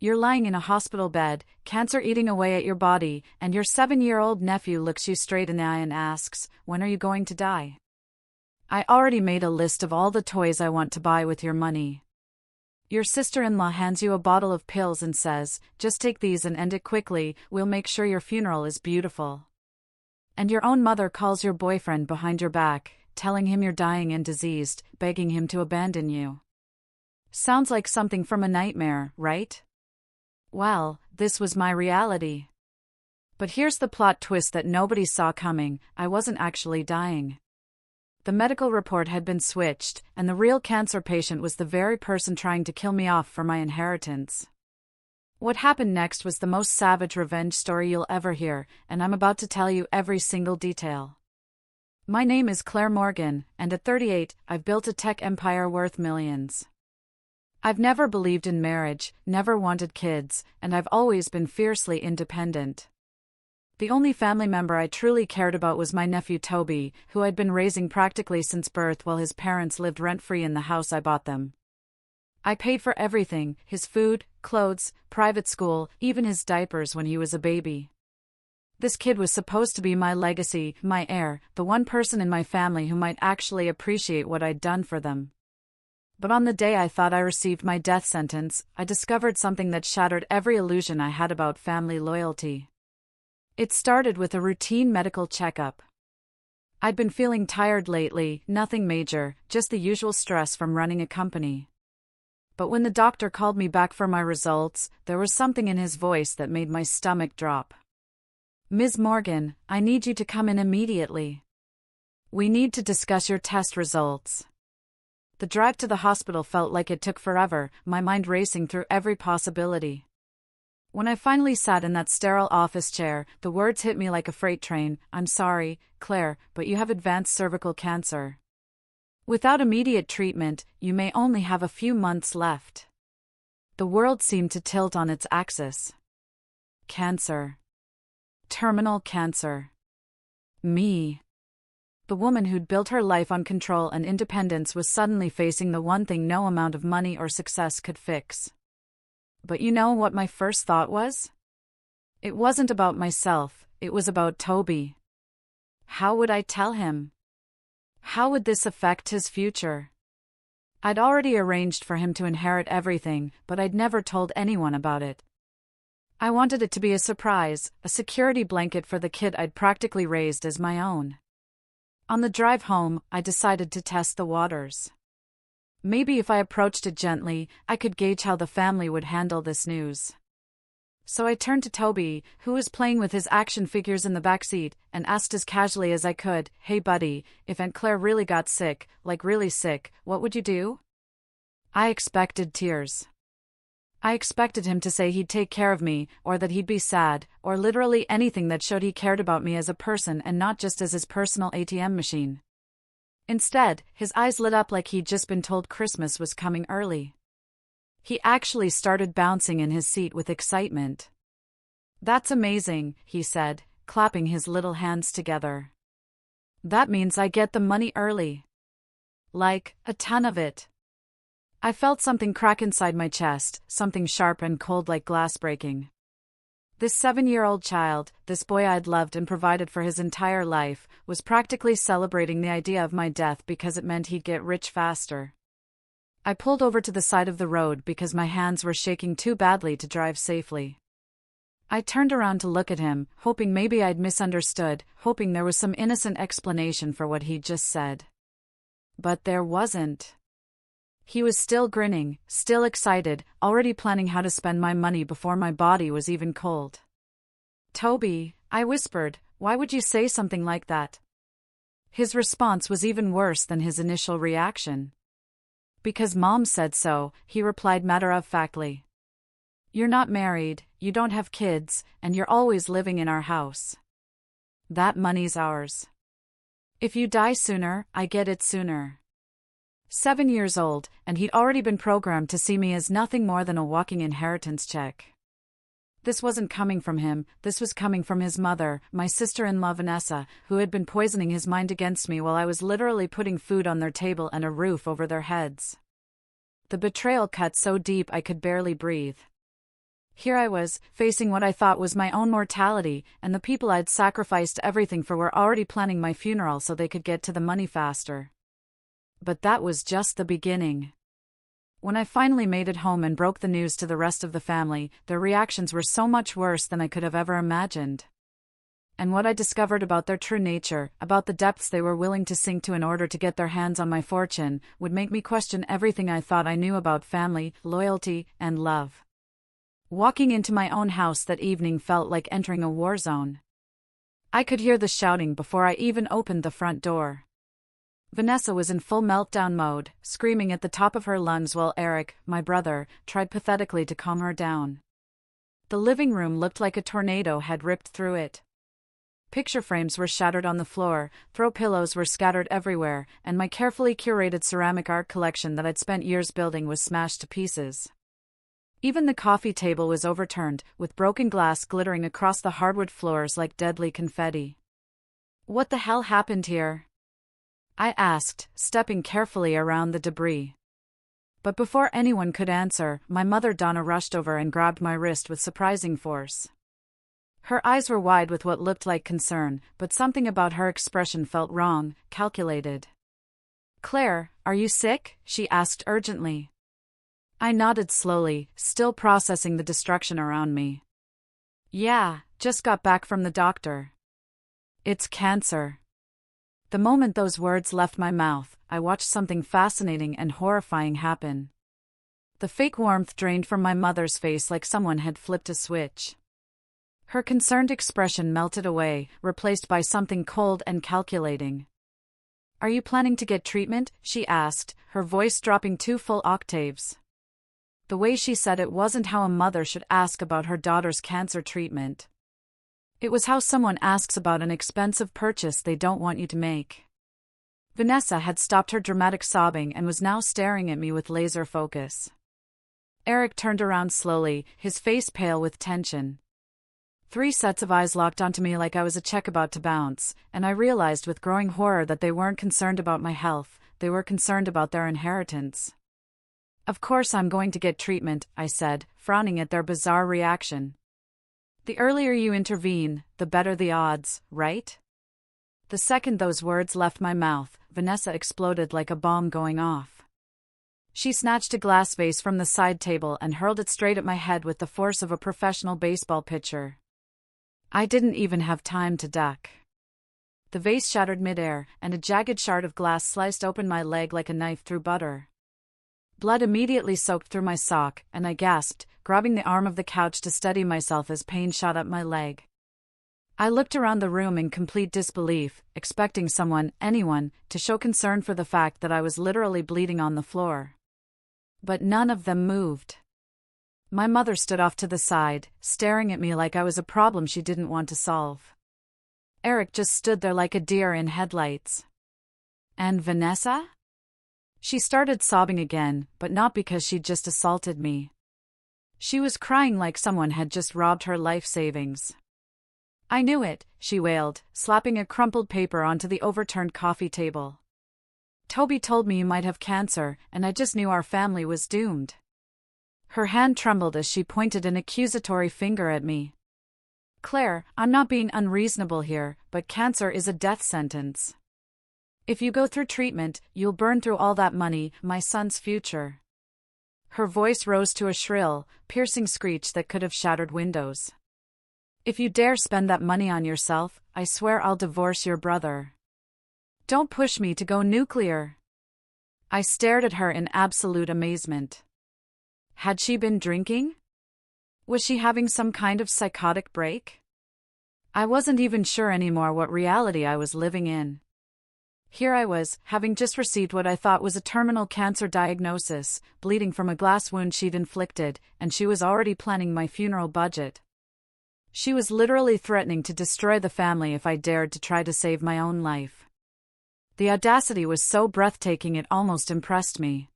You're lying in a hospital bed, cancer eating away at your body, and your 7-year-old nephew looks you straight in the eye and asks, "When are you going to die?" I already made a list of all the toys I want to buy with your money. Your sister-in-law hands you a bottle of pills and says, "Just take these and end it quickly, we'll make sure your funeral is beautiful." And your own mother calls your boyfriend behind your back, telling him you're dying and diseased, begging him to abandon you. Sounds like something from a nightmare, right? Well, this was my reality. But here's the plot twist that nobody saw coming: I wasn't actually dying. The medical report had been switched, and the real cancer patient was the very person trying to kill me off for my inheritance. What happened next was the most savage revenge story you'll ever hear, and I'm about to tell you every single detail. My name is Claire Morgan, and at 38, I've built a tech empire worth millions. I've never believed in marriage, never wanted kids, and I've always been fiercely independent. The only family member I truly cared about was my nephew Toby, who I'd been raising practically since birth while his parents lived rent-free in the house I bought them. I paid for everything: his food, clothes, private school, even his diapers when he was a baby. This kid was supposed to be my legacy, my heir, the one person in my family who might actually appreciate what I'd done for them. But on the day I thought I received my death sentence, I discovered something that shattered every illusion I had about family loyalty. It started with a routine medical checkup. I'd been feeling tired lately, nothing major, just the usual stress from running a company. But when the doctor called me back for my results, there was something in his voice that made my stomach drop. "Ms. Morgan, I need you to come in immediately. We need to discuss your test results." The drive to the hospital felt like it took forever, my mind racing through every possibility. When I finally sat in that sterile office chair, the words hit me like a freight train. "I'm sorry, Claire, but you have advanced cervical cancer. Without immediate treatment, you may only have a few months left." The world seemed to tilt on its axis. Cancer. Terminal cancer. Me. The woman who'd built her life on control and independence was suddenly facing the one thing no amount of money or success could fix. But you know what my first thought was? It wasn't about myself, it was about Toby. How would I tell him? How would this affect his future? I'd already arranged for him to inherit everything, but I'd never told anyone about it. I wanted it to be a surprise, a security blanket for the kid I'd practically raised as my own. On the drive home, I decided to test the waters. Maybe if I approached it gently, I could gauge how the family would handle this news. So I turned to Toby, who was playing with his action figures in the backseat, and asked as casually as I could, "Hey buddy, if Aunt Claire really got sick, like really sick, what would you do?" I expected tears. I expected him to say he'd take care of me, or that he'd be sad, or literally anything that showed he cared about me as a person and not just as his personal ATM machine. Instead, his eyes lit up like he'd just been told Christmas was coming early. He actually started bouncing in his seat with excitement. "That's amazing," he said, clapping his little hands together. "That means I get the money early. Like, a ton of it." I felt something crack inside my chest, something sharp and cold like glass breaking. This 7-year-old child, this boy I'd loved and provided for his entire life, was practically celebrating the idea of my death because it meant he'd get rich faster. I pulled over to the side of the road because my hands were shaking too badly to drive safely. I turned around to look at him, hoping maybe I'd misunderstood, hoping there was some innocent explanation for what he'd just said. But there wasn't. He was still grinning, still excited, already planning how to spend my money before my body was even cold. "Toby," I whispered, "why would you say something like that?" His response was even worse than his initial reaction. "Because Mom said so," he replied matter-of-factly. "You're not married, you don't have kids, and you're always living in our house. That money's ours. If you die sooner, I get it sooner." 7 years old, and he'd already been programmed to see me as nothing more than a walking inheritance check. This wasn't coming from him, this was coming from his mother, my sister-in-law Vanessa, who had been poisoning his mind against me while I was literally putting food on their table and a roof over their heads. The betrayal cut so deep I could barely breathe. Here I was, facing what I thought was my own mortality, and the people I'd sacrificed everything for were already planning my funeral so they could get to the money faster. But that was just the beginning. When I finally made it home and broke the news to the rest of the family, their reactions were so much worse than I could have ever imagined. And what I discovered about their true nature, about the depths they were willing to sink to in order to get their hands on my fortune, would make me question everything I thought I knew about family, loyalty, and love. Walking into my own house that evening felt like entering a war zone. I could hear the shouting before I even opened the front door. Vanessa was in full meltdown mode, screaming at the top of her lungs while Eric, my brother, tried pathetically to calm her down. The living room looked like a tornado had ripped through it. Picture frames were shattered on the floor, throw pillows were scattered everywhere, and my carefully curated ceramic art collection that I'd spent years building was smashed to pieces. Even the coffee table was overturned, with broken glass glittering across the hardwood floors like deadly confetti. What the hell happened here? I asked, stepping carefully around the debris. But before anyone could answer, my mother Donna rushed over and grabbed my wrist with surprising force. Her eyes were wide with what looked like concern, but something about her expression felt wrong, calculated. "Claire, are you sick?" she asked urgently. I nodded slowly, still processing the destruction around me. "Yeah, just got back from the doctor. It's cancer." The moment those words left my mouth, I watched something fascinating and horrifying happen. The fake warmth drained from my mother's face like someone had flipped a switch. Her concerned expression melted away, replaced by something cold and calculating. "Are you planning to get treatment?" she asked, her voice dropping 2 full octaves. The way she said it wasn't how a mother should ask about her daughter's cancer treatment. It was how someone asks about an expensive purchase they don't want you to make. Vanessa had stopped her dramatic sobbing and was now staring at me with laser focus. Eric turned around slowly, his face pale with tension. 3 sets of eyes locked onto me like I was a check about to bounce, and I realized with growing horror that they weren't concerned about my health, they were concerned about their inheritance. "Of course I'm going to get treatment," I said, frowning at their bizarre reaction. "The earlier you intervene, the better the odds, right?" The second those words left my mouth, Vanessa exploded like a bomb going off. She snatched a glass vase from the side table and hurled it straight at my head with the force of a professional baseball pitcher. I didn't even have time to duck. The vase shattered midair, and a jagged shard of glass sliced open my leg like a knife through butter. Blood immediately soaked through my sock, and I gasped, grabbing the arm of the couch to steady myself as pain shot up my leg. I looked around the room in complete disbelief, expecting someone, anyone, to show concern for the fact that I was literally bleeding on the floor. But none of them moved. My mother stood off to the side, staring at me like I was a problem she didn't want to solve. Eric just stood there like a deer in headlights. And Vanessa? She started sobbing again, but not because she'd just assaulted me. She was crying like someone had just robbed her life savings. "I knew it," she wailed, slapping a crumpled paper onto the overturned coffee table. "Toby told me you might have cancer, and I just knew our family was doomed." Her hand trembled as she pointed an accusatory finger at me. "Claire, I'm not being unreasonable here, but cancer is a death sentence. If you go through treatment, you'll burn through all that money, my son's future." Her voice rose to a shrill, piercing screech that could have shattered windows. "If you dare spend that money on yourself, I swear I'll divorce your brother. Don't push me to go nuclear." I stared at her in absolute amazement. Had she been drinking? Was she having some kind of psychotic break? I wasn't even sure anymore what reality I was living in. Here I was, having just received what I thought was a terminal cancer diagnosis, bleeding from a glass wound she'd inflicted, and she was already planning my funeral budget. She was literally threatening to destroy the family if I dared to try to save my own life. The audacity was so breathtaking it almost impressed me.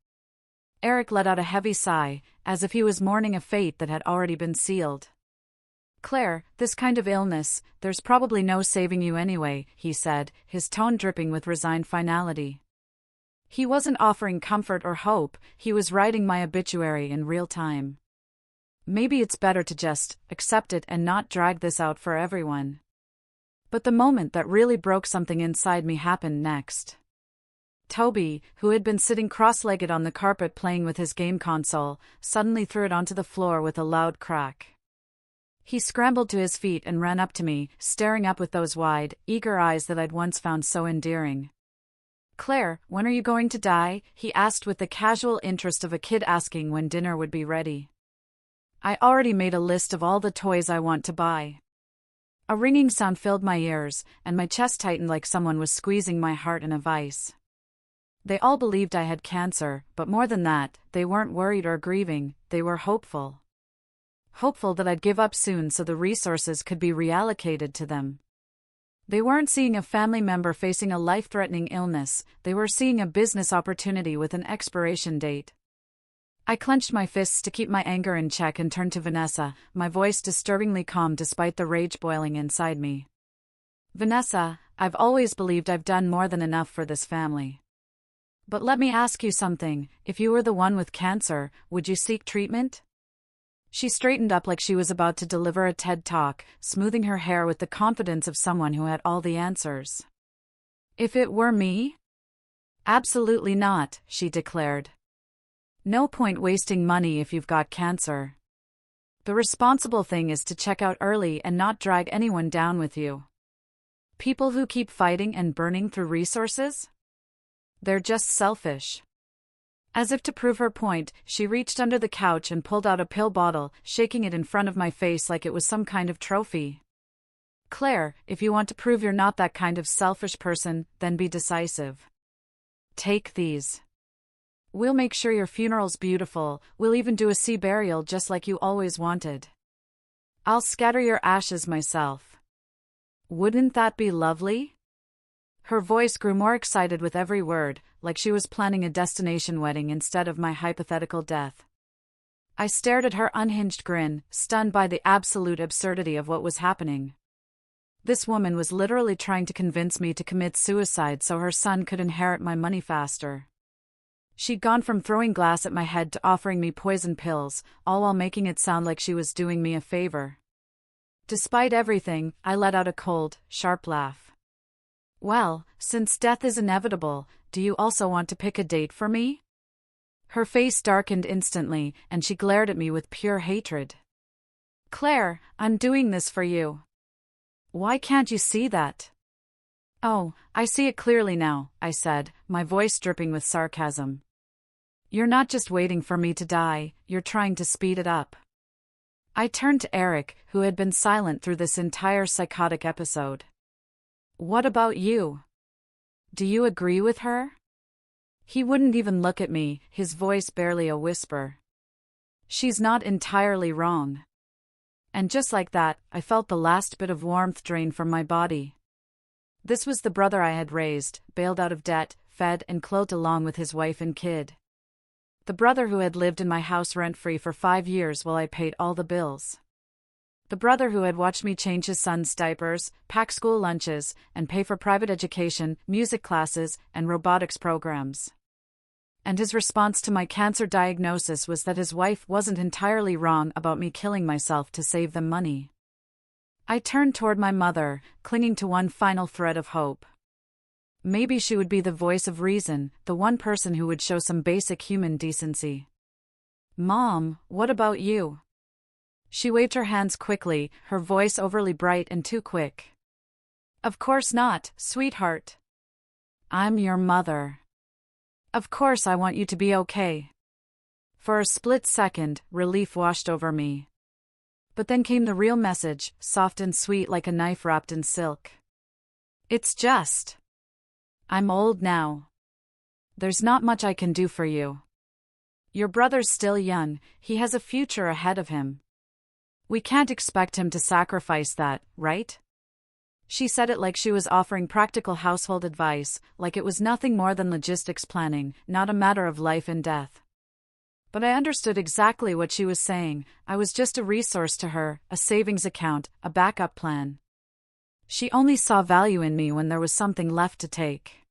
Eric let out a heavy sigh, as if he was mourning a fate that had already been sealed. "Claire, this kind of illness, there's probably no saving you anyway," he said, his tone dripping with resigned finality. He wasn't offering comfort or hope, he was writing my obituary in real time. Maybe it's better to just accept it and not drag this out for everyone. But the moment that really broke something inside me happened next. Toby, who had been sitting cross-legged on the carpet playing with his game console, suddenly threw it onto the floor with a loud crack. He scrambled to his feet and ran up to me, staring up with those wide, eager eyes that I'd once found so endearing. "Claire, when are you going to die?" he asked with the casual interest of a kid asking when dinner would be ready. "I already made a list of all the toys I want to buy." A ringing sound filled my ears, and my chest tightened like someone was squeezing my heart in a vice. They all believed I had cancer, but more than that, they weren't worried or grieving, they were hopeful. Hopeful that I'd give up soon so the resources could be reallocated to them. They weren't seeing a family member facing a life-threatening illness, they were seeing a business opportunity with an expiration date. I clenched my fists to keep my anger in check and turned to Vanessa, my voice disturbingly calm despite the rage boiling inside me. "Vanessa, I've always believed I've done more than enough for this family. But let me ask you something, if you were the one with cancer, would you seek treatment?" She straightened up like she was about to deliver a TED Talk, smoothing her hair with the confidence of someone who had all the answers. "If it were me? Absolutely not," she declared. "No point wasting money if you've got cancer. The responsible thing is to check out early and not drag anyone down with you. People who keep fighting and burning through resources? They're just selfish." As if to prove her point, she reached under the couch and pulled out a pill bottle, shaking it in front of my face like it was some kind of trophy. "Claire, if you want to prove you're not that kind of selfish person, then be decisive. Take these. We'll make sure your funeral's beautiful, we'll even do a sea burial just like you always wanted. I'll scatter your ashes myself. Wouldn't that be lovely?" Her voice grew more excited with every word, like she was planning a destination wedding instead of my hypothetical death. I stared at her unhinged grin, stunned by the absolute absurdity of what was happening. This woman was literally trying to convince me to commit suicide so her son could inherit my money faster. She'd gone from throwing glass at my head to offering me poison pills, all while making it sound like she was doing me a favor. Despite everything, I let out a cold, sharp laugh. "Well, since death is inevitable, do you also want to pick a date for me?" Her face darkened instantly, and she glared at me with pure hatred. "Claire, I'm doing this for you. Why can't you see that?" "Oh, I see it clearly now," I said, my voice dripping with sarcasm. "You're not just waiting for me to die, you're trying to speed it up." I turned to Eric, who had been silent through this entire psychotic episode. "What about you? Do you agree with her?" He wouldn't even look at me, his voice barely a whisper. "She's not entirely wrong." And just like that, I felt the last bit of warmth drain from my body. This was the brother I had raised, bailed out of debt, fed and clothed along with his wife and kid. The brother who had lived in my house rent-free for 5 years while I paid all the bills. The brother who had watched me change his son's diapers, pack school lunches, and pay for private education, music classes, and robotics programs. And his response to my cancer diagnosis was that his wife wasn't entirely wrong about me killing myself to save them money. I turned toward my mother, clinging to one final thread of hope. Maybe she would be the voice of reason, the one person who would show some basic human decency. "Mom, what about you?" She waved her hands quickly, her voice overly bright and too quick. "Of course not, sweetheart. I'm your mother. Of course I want you to be okay." For a split second, relief washed over me. But then came the real message, soft and sweet like a knife wrapped in silk. "It's just. I'm old now. There's not much I can do for you. Your brother's still young, he has a future ahead of him. We can't expect him to sacrifice that, right?" She said it like she was offering practical household advice, like it was nothing more than logistics planning, not a matter of life and death. But I understood exactly what she was saying. I was just a resource to her, a savings account, a backup plan. She only saw value in me when there was something left to take.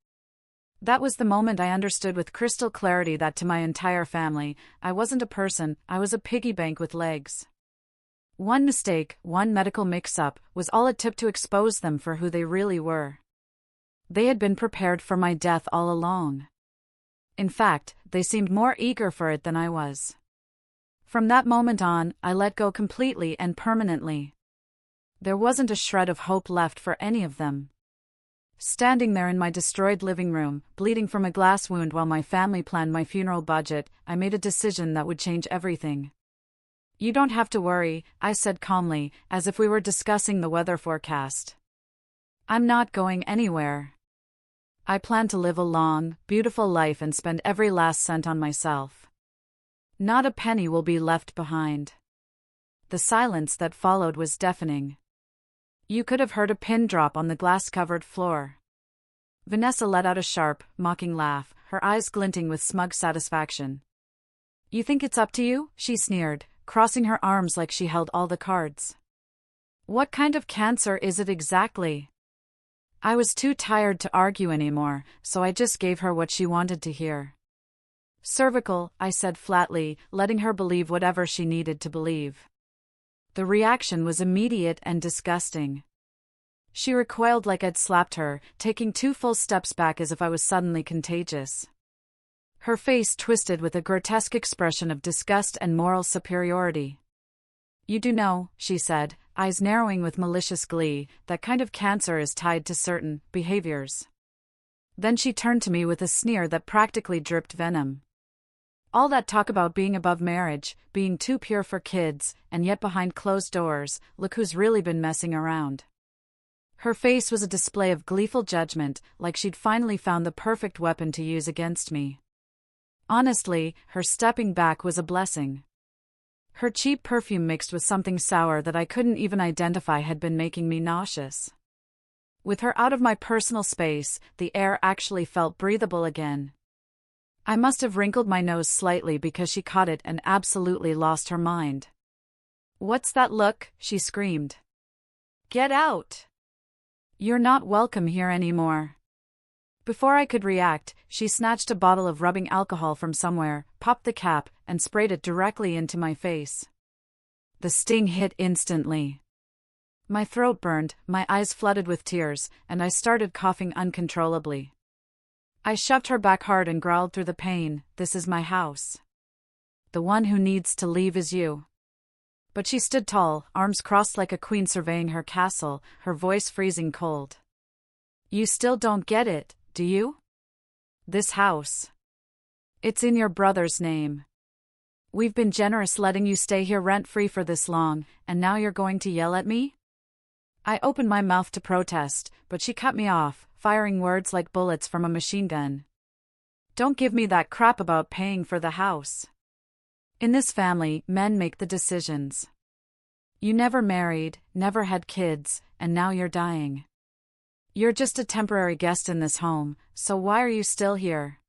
That was the moment I understood with crystal clarity that to my entire family, I wasn't a person, I was a piggy bank with legs. One mistake, one medical mix-up, was all it took to expose them for who they really were. They had been prepared for my death all along. In fact, they seemed more eager for it than I was. From that moment on, I let go completely and permanently. There wasn't a shred of hope left for any of them. Standing there in my destroyed living room, bleeding from a glass wound while my family planned my funeral budget, I made a decision that would change everything. "You don't have to worry," I said calmly, as if we were discussing the weather forecast. "I'm not going anywhere. I plan to live a long, beautiful life and spend every last cent on myself. Not a penny will be left behind." The silence that followed was deafening. You could have heard a pin drop on the glass-covered floor. Vanessa let out a sharp, mocking laugh, her eyes glinting with smug satisfaction. "You think it's up to you?" she sneered, crossing her arms like she held all the cards. "What kind of cancer is it exactly?" I was too tired to argue anymore, so I just gave her what she wanted to hear. "Cervical," I said flatly, letting her believe whatever she needed to believe. The reaction was immediate and disgusting. She recoiled like I'd slapped her, taking 2 full steps back as if I was suddenly contagious. Her face twisted with a grotesque expression of disgust and moral superiority. "You do know," she said, eyes narrowing with malicious glee, "that kind of cancer is tied to certain behaviors." Then she turned to me with a sneer that practically dripped venom. "All that talk about being above marriage, being too pure for kids, and yet behind closed doors, look who's really been messing around." Her face was a display of gleeful judgment, like she'd finally found the perfect weapon to use against me. Honestly, her stepping back was a blessing. Her cheap perfume mixed with something sour that I couldn't even identify had been making me nauseous. With her out of my personal space, the air actually felt breathable again. I must have wrinkled my nose slightly because she caught it and absolutely lost her mind. "What's that look?" she screamed. "Get out! You're not welcome here anymore." Before I could react, she snatched a bottle of rubbing alcohol from somewhere, popped the cap, and sprayed it directly into my face. The sting hit instantly. My throat burned, my eyes flooded with tears, and I started coughing uncontrollably. I shoved her back hard and growled through the pain, "This is my house. The one who needs to leave is you." But she stood tall, arms crossed like a queen surveying her castle, her voice freezing cold. "You still don't get it, do you? This house. It's in your brother's name. We've been generous letting you stay here rent-free for this long, and now you're going to yell at me?" I opened my mouth to protest, but she cut me off, firing words like bullets from a machine gun. "Don't give me that crap about paying for the house. In this family, men make the decisions. You never married, never had kids, and now you're dying. You're just a temporary guest in this home, so why are you still here?"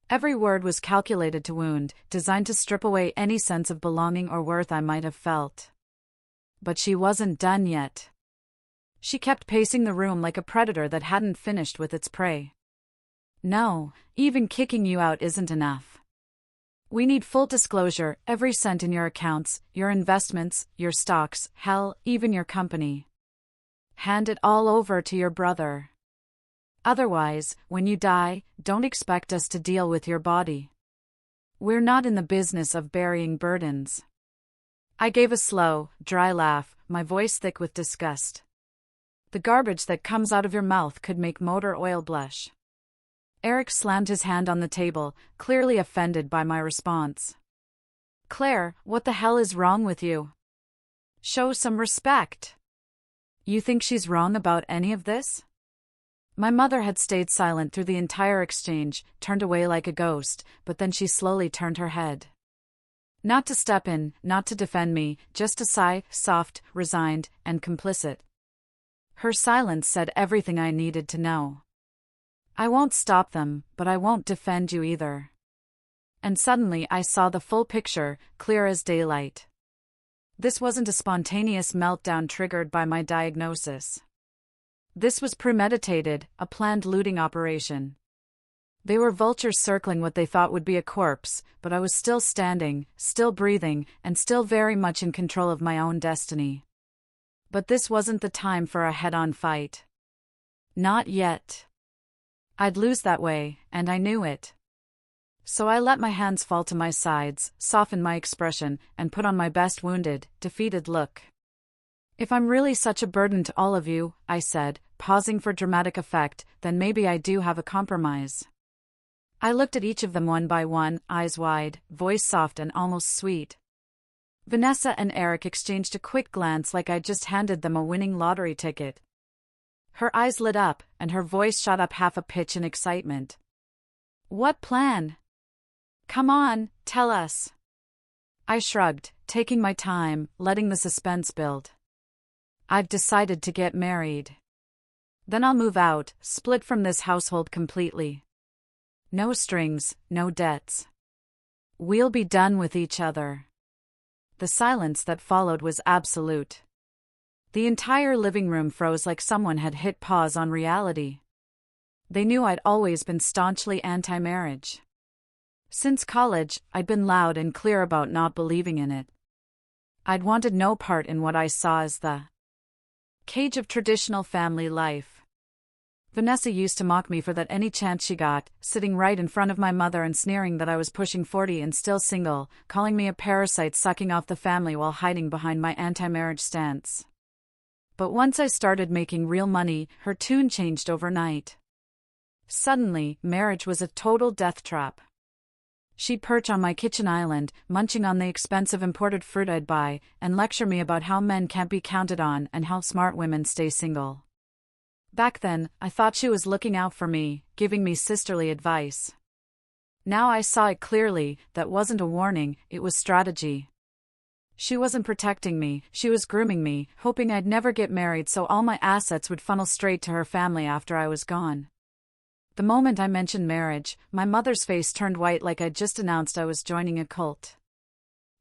Every word was calculated to wound, designed to strip away any sense of belonging or worth I might have felt. But she wasn't done yet. She kept pacing the room like a predator that hadn't finished with its prey. "No, even kicking you out isn't enough. We need full disclosure, every cent in your accounts, your investments, your stocks, hell, even your company. Hand it all over to your brother. Otherwise, when you die, don't expect us to deal with your body. We're not in the business of burying burdens." I gave a slow, dry laugh, my voice thick with disgust. "The garbage that comes out of your mouth could make motor oil blush." Eric slammed his hand on the table, clearly offended by my response. "Claire, what the hell is wrong with you? Show some respect. You think she's wrong about any of this?" My mother had stayed silent through the entire exchange, turned away like a ghost, but then she slowly turned her head. Not to step in, not to defend me, just to sigh, soft, resigned, and complicit. Her silence said everything I needed to know. "I won't stop them, but I won't defend you either." And suddenly I saw the full picture, clear as daylight. This wasn't a spontaneous meltdown triggered by my diagnosis. This was premeditated, a planned looting operation. They were vultures circling what they thought would be a corpse, but I was still standing, still breathing, and still very much in control of my own destiny. But this wasn't the time for a head-on fight. Not yet. I'd lose that way, and I knew it. So I let my hands fall to my sides, softened my expression, and put on my best wounded, defeated look. If I'm really such a burden to all of you, I said, pausing for dramatic effect, then maybe I do have a compromise. I looked at each of them one by one, eyes wide, voice soft and almost sweet. Vanessa and Eric exchanged a quick glance like I'd just handed them a winning lottery ticket. Her eyes lit up, and her voice shot up half a pitch in excitement. What plan? Come on, tell us. I shrugged, taking my time, letting the suspense build. I've decided to get married. Then I'll move out, split from this household completely. No strings, no debts. We'll be done with each other. The silence that followed was absolute. The entire living room froze like someone had hit pause on reality. They knew I'd always been staunchly anti-marriage. Since college, I'd been loud and clear about not believing in it. I'd wanted no part in what I saw as the cage of traditional family life. Vanessa used to mock me for that any chance she got, sitting right in front of my mother and sneering that I was pushing 40 and still single, calling me a parasite sucking off the family while hiding behind my anti-marriage stance. But once I started making real money, her tune changed overnight. Suddenly, marriage was a total death trap. She'd perch on my kitchen island, munching on the expensive imported fruit I'd buy, and lecture me about how men can't be counted on and how smart women stay single. Back then, I thought she was looking out for me, giving me sisterly advice. Now I saw it clearly, that wasn't a warning, it was strategy. She wasn't protecting me, she was grooming me, hoping I'd never get married so all my assets would funnel straight to her family after I was gone. The moment I mentioned marriage, my mother's face turned white like I'd just announced I was joining a cult.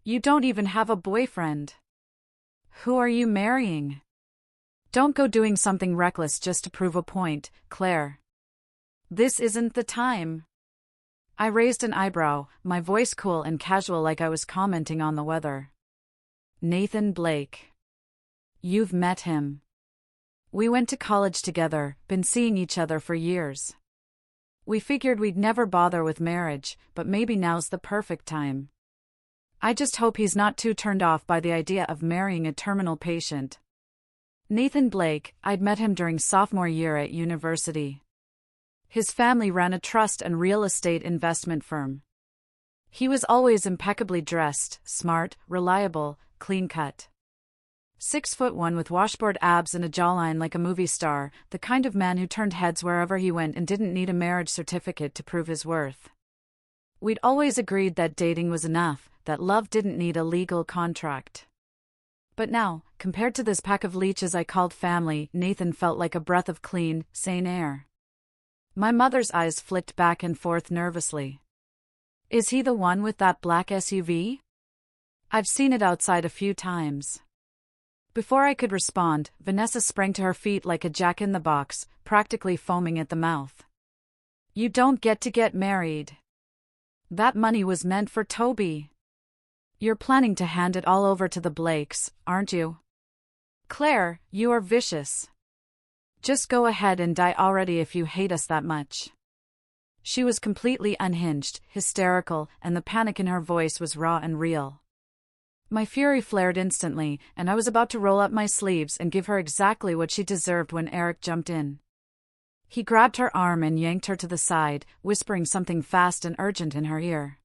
You don't even have a boyfriend. Who are you marrying? Don't go doing something reckless just to prove a point, Claire. This isn't the time. I raised an eyebrow, my voice cool and casual like I was commenting on the weather. Nathan Blake. You've met him. We went to college together, been seeing each other for years. We figured we'd never bother with marriage, but maybe now's the perfect time. I just hope he's not too turned off by the idea of marrying a terminal patient. Nathan Blake, I'd met him during sophomore year at university. His family ran a trust and real estate investment firm. He was always impeccably dressed, smart, reliable, clean-cut. 6'1" with washboard abs and a jawline like a movie star, the kind of man who turned heads wherever he went and didn't need a marriage certificate to prove his worth. We'd always agreed that dating was enough, that love didn't need a legal contract. But now, compared to this pack of leeches I called family, Nathan felt like a breath of clean, sane air. My mother's eyes flicked back and forth nervously. Is he the one with that black SUV? I've seen it outside a few times. Before I could respond, Vanessa sprang to her feet like a jack-in-the-box, practically foaming at the mouth. You don't get to get married. That money was meant for Toby. You're planning to hand it all over to the Blakes, aren't you? Claire, you are vicious. Just go ahead and die already if you hate us that much. She was completely unhinged, hysterical, and the panic in her voice was raw and real. My fury flared instantly, and I was about to roll up my sleeves and give her exactly what she deserved when Eric jumped in. He grabbed her arm and yanked her to the side, whispering something fast and urgent in her ear.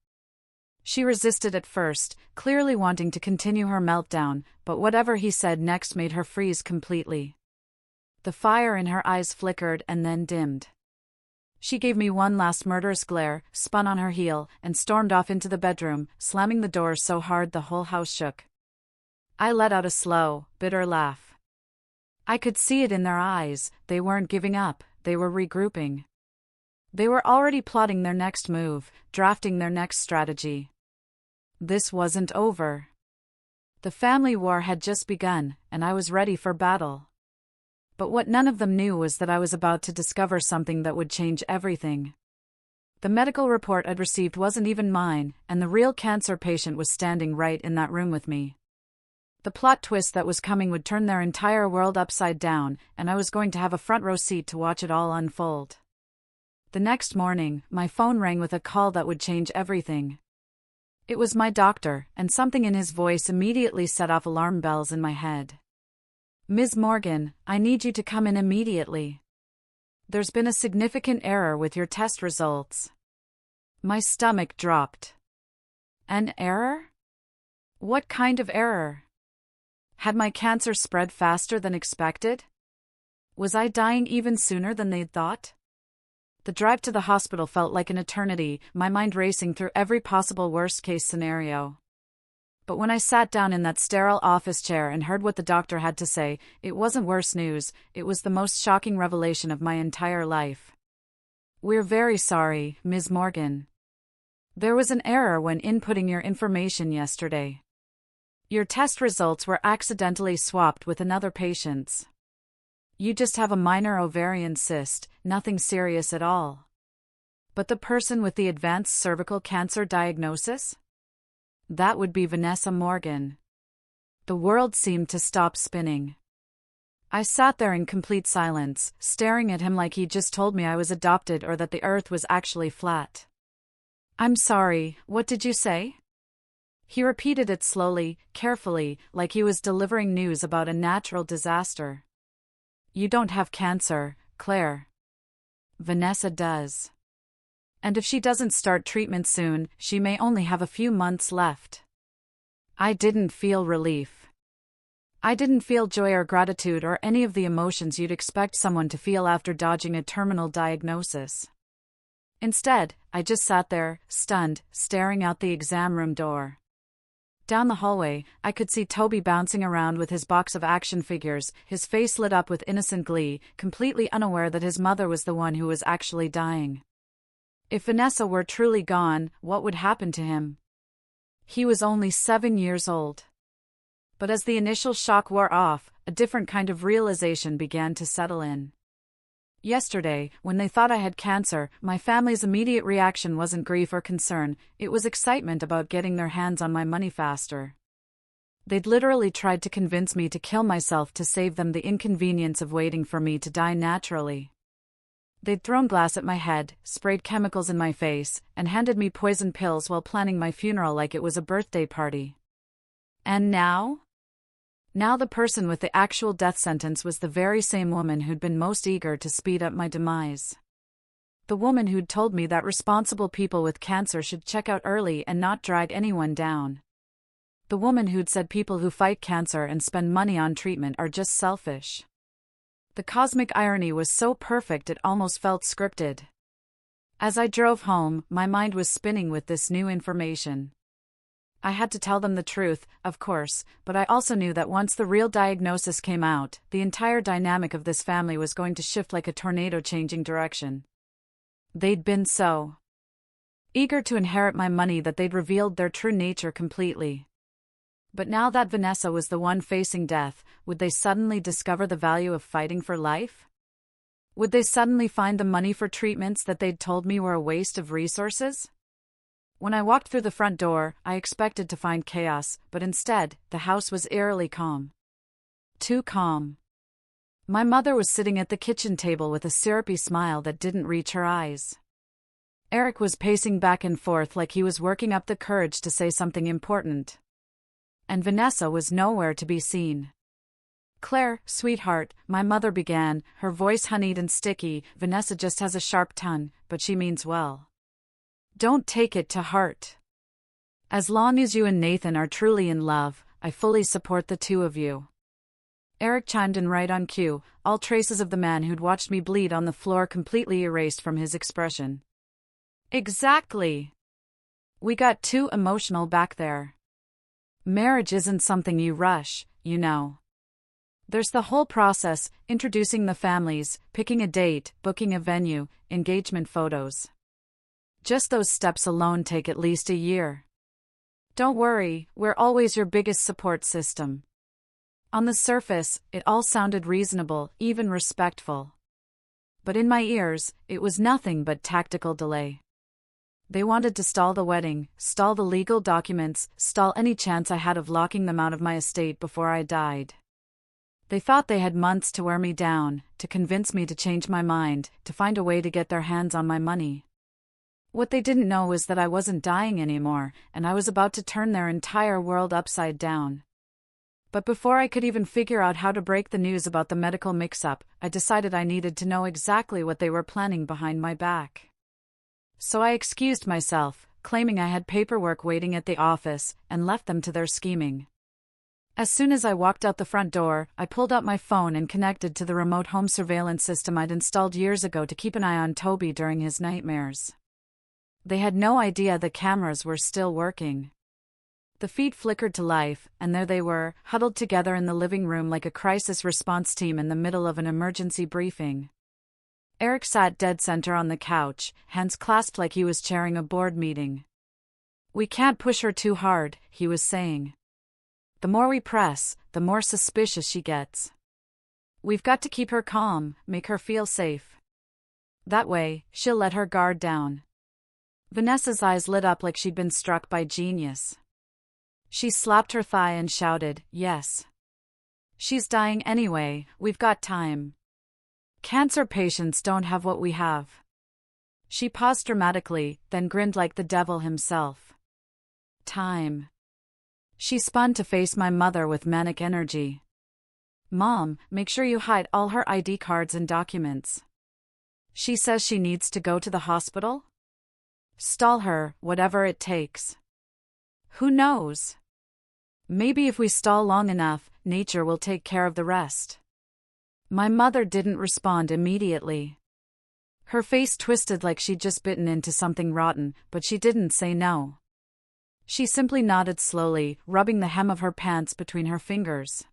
She resisted at first, clearly wanting to continue her meltdown, but whatever he said next made her freeze completely. The fire in her eyes flickered and then dimmed. She gave me one last murderous glare, spun on her heel, and stormed off into the bedroom, slamming the door so hard the whole house shook. I let out a slow, bitter laugh. I could see it in their eyes, they weren't giving up, they were regrouping. They were already plotting their next move, drafting their next strategy. This wasn't over. The family war had just begun, and I was ready for battle. But what none of them knew was that I was about to discover something that would change everything. The medical report I'd received wasn't even mine, and the real cancer patient was standing right in that room with me. The plot twist that was coming would turn their entire world upside down, and I was going to have a front row seat to watch it all unfold. The next morning, my phone rang with a call that would change everything. It was my doctor, and something in his voice immediately set off alarm bells in my head. "Ms. Morgan, I need you to come in immediately. There's been a significant error with your test results." My stomach dropped. An error? What kind of error? Had my cancer spread faster than expected? Was I dying even sooner than they'd thought? The drive to the hospital felt like an eternity, my mind racing through every possible worst-case scenario. But when I sat down in that sterile office chair and heard what the doctor had to say, it wasn't worse news, it was the most shocking revelation of my entire life. "We're very sorry, Ms. Morgan. There was an error when inputting your information yesterday. Your test results were accidentally swapped with another patient's. You just have a minor ovarian cyst, nothing serious at all. But the person with the advanced cervical cancer diagnosis? That would be Vanessa Morgan." The world seemed to stop spinning. I sat there in complete silence, staring at him like he'd just told me I was adopted or that the earth was actually flat. "I'm sorry, what did you say?" He repeated it slowly, carefully, like he was delivering news about a natural disaster. "You don't have cancer, Claire. Vanessa does. And if she doesn't start treatment soon, she may only have a few months left." I didn't feel relief. I didn't feel joy or gratitude or any of the emotions you'd expect someone to feel after dodging a terminal diagnosis. Instead, I just sat there, stunned, staring out the exam room door. Down the hallway, I could see Toby bouncing around with his box of action figures, his face lit up with innocent glee, completely unaware that his mother was the one who was actually dying. If Vanessa were truly gone, what would happen to him? He was only 7 years old. But as the initial shock wore off, a different kind of realization began to settle in. Yesterday, when they thought I had cancer, my family's immediate reaction wasn't grief or concern, it was excitement about getting their hands on my money faster. They'd literally tried to convince me to kill myself to save them the inconvenience of waiting for me to die naturally. They'd thrown glass at my head, sprayed chemicals in my face, and handed me poison pills while planning my funeral like it was a birthday party. And now? Now the person with the actual death sentence was the very same woman who'd been most eager to speed up my demise. The woman who'd told me that responsible people with cancer should check out early and not drag anyone down. The woman who'd said people who fight cancer and spend money on treatment are just selfish. The cosmic irony was so perfect it almost felt scripted. As I drove home, my mind was spinning with this new information. I had to tell them the truth, of course, but I also knew that once the real diagnosis came out, the entire dynamic of this family was going to shift like a tornado changing direction. They'd been so eager to inherit my money that they'd revealed their true nature completely. But now that Vanessa was the one facing death, would they suddenly discover the value of fighting for life? Would they suddenly find the money for treatments that they'd told me were a waste of resources? When I walked through the front door, I expected to find chaos, but instead, the house was eerily calm. Too calm. My mother was sitting at the kitchen table with a syrupy smile that didn't reach her eyes. Eric was pacing back and forth like he was working up the courage to say something important. And Vanessa was nowhere to be seen. "Claire, sweetheart," my mother began, her voice honeyed and sticky. "Vanessa just has a sharp tongue, but she means well. Don't take it to heart. As long as you and Nathan are truly in love, I fully support the two of you." Eric chimed in right on cue, all traces of the man who'd watched me bleed on the floor completely erased from his expression. "Exactly. We got too emotional back there. Marriage isn't something you rush, you know. There's the whole process, introducing the families, picking a date, booking a venue, engagement photos. Just those steps alone take at least a year. Don't worry, we're always your biggest support system." On the surface, it all sounded reasonable, even respectful. But in my ears, it was nothing but tactical delay. They wanted to stall the wedding, stall the legal documents, stall any chance I had of locking them out of my estate before I died. They thought they had months to wear me down, to convince me to change my mind, to find a way to get their hands on my money. What they didn't know was that I wasn't dying anymore, and I was about to turn their entire world upside down. But before I could even figure out how to break the news about the medical mix-up, I decided I needed to know exactly what they were planning behind my back. So I excused myself, claiming I had paperwork waiting at the office, and left them to their scheming. As soon as I walked out the front door, I pulled out my phone and connected to the remote home surveillance system I'd installed years ago to keep an eye on Toby during his nightmares. They had no idea the cameras were still working. The feed flickered to life, and there they were, huddled together in the living room like a crisis response team in the middle of an emergency briefing. Eric sat dead center on the couch, hands clasped like he was chairing a board meeting. "We can't push her too hard," he was saying. "The more we press, the more suspicious she gets. We've got to keep her calm, make her feel safe. That way, she'll let her guard down." Vanessa's eyes lit up like she'd been struck by genius. She slapped her thigh and shouted, "Yes. She's dying anyway, we've got time. Cancer patients don't have what we have." She paused dramatically, then grinned like the devil himself. "Time." She spun to face my mother with manic energy. "Mom, make sure you hide all her ID cards and documents. She says she needs to go to the hospital? Stall her, whatever it takes. Who knows? Maybe if we stall long enough, nature will take care of the rest." My mother didn't respond immediately. Her face twisted like she'd just bitten into something rotten, but she didn't say no. She simply nodded slowly, rubbing the hem of her pants between her fingers.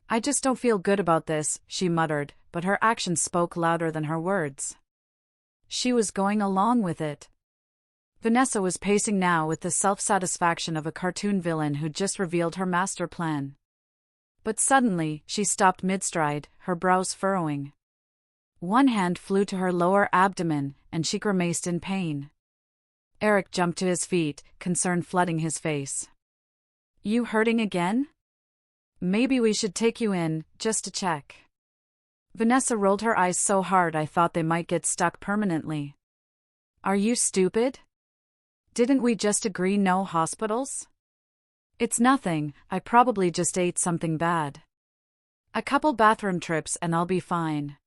"I just don't feel good about this," she muttered, but her actions spoke louder than her words. She was going along with it. Vanessa was pacing now with the self-satisfaction of a cartoon villain who'd just revealed her master plan. But suddenly, she stopped mid-stride, her brows furrowing. One hand flew to her lower abdomen, and she grimaced in pain. Eric jumped to his feet, concern flooding his face. "You hurting again? Maybe we should take you in, just to check." Vanessa rolled her eyes so hard I thought they might get stuck permanently. "Are you stupid? Didn't we just agree no hospitals? It's nothing, I probably just ate something bad. A couple bathroom trips and I'll be fine."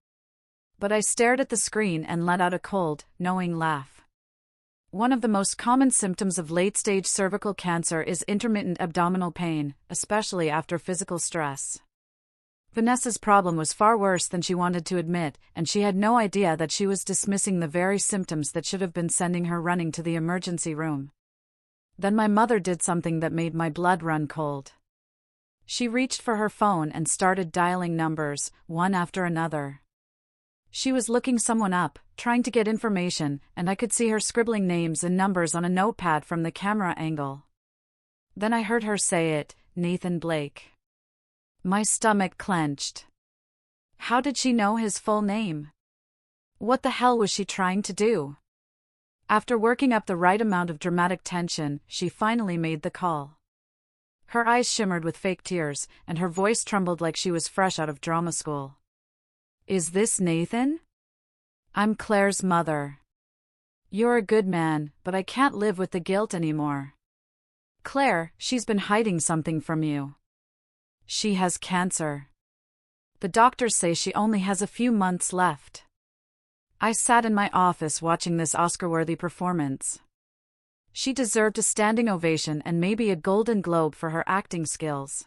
But I stared at the screen and let out a cold, knowing laugh. One of the most common symptoms of late-stage cervical cancer is intermittent abdominal pain, especially after physical stress. Vanessa's problem was far worse than she wanted to admit, and she had no idea that she was dismissing the very symptoms that should have been sending her running to the emergency room. Then my mother did something that made my blood run cold. She reached for her phone and started dialing numbers, one after another. She was looking someone up, trying to get information, and I could see her scribbling names and numbers on a notepad from the camera angle. Then I heard her say it, Nathan Blake. My stomach clenched. How did she know his full name? What the hell was she trying to do? After working up the right amount of dramatic tension, she finally made the call. Her eyes shimmered with fake tears, and her voice trembled like she was fresh out of drama school. "Is this Nathan? I'm Claire's mother. You're a good man, but I can't live with the guilt anymore. Claire, she's been hiding something from you. She has cancer. The doctors say she only has a few months left." I sat in my office watching this Oscar-worthy performance. She deserved a standing ovation and maybe a Golden Globe for her acting skills.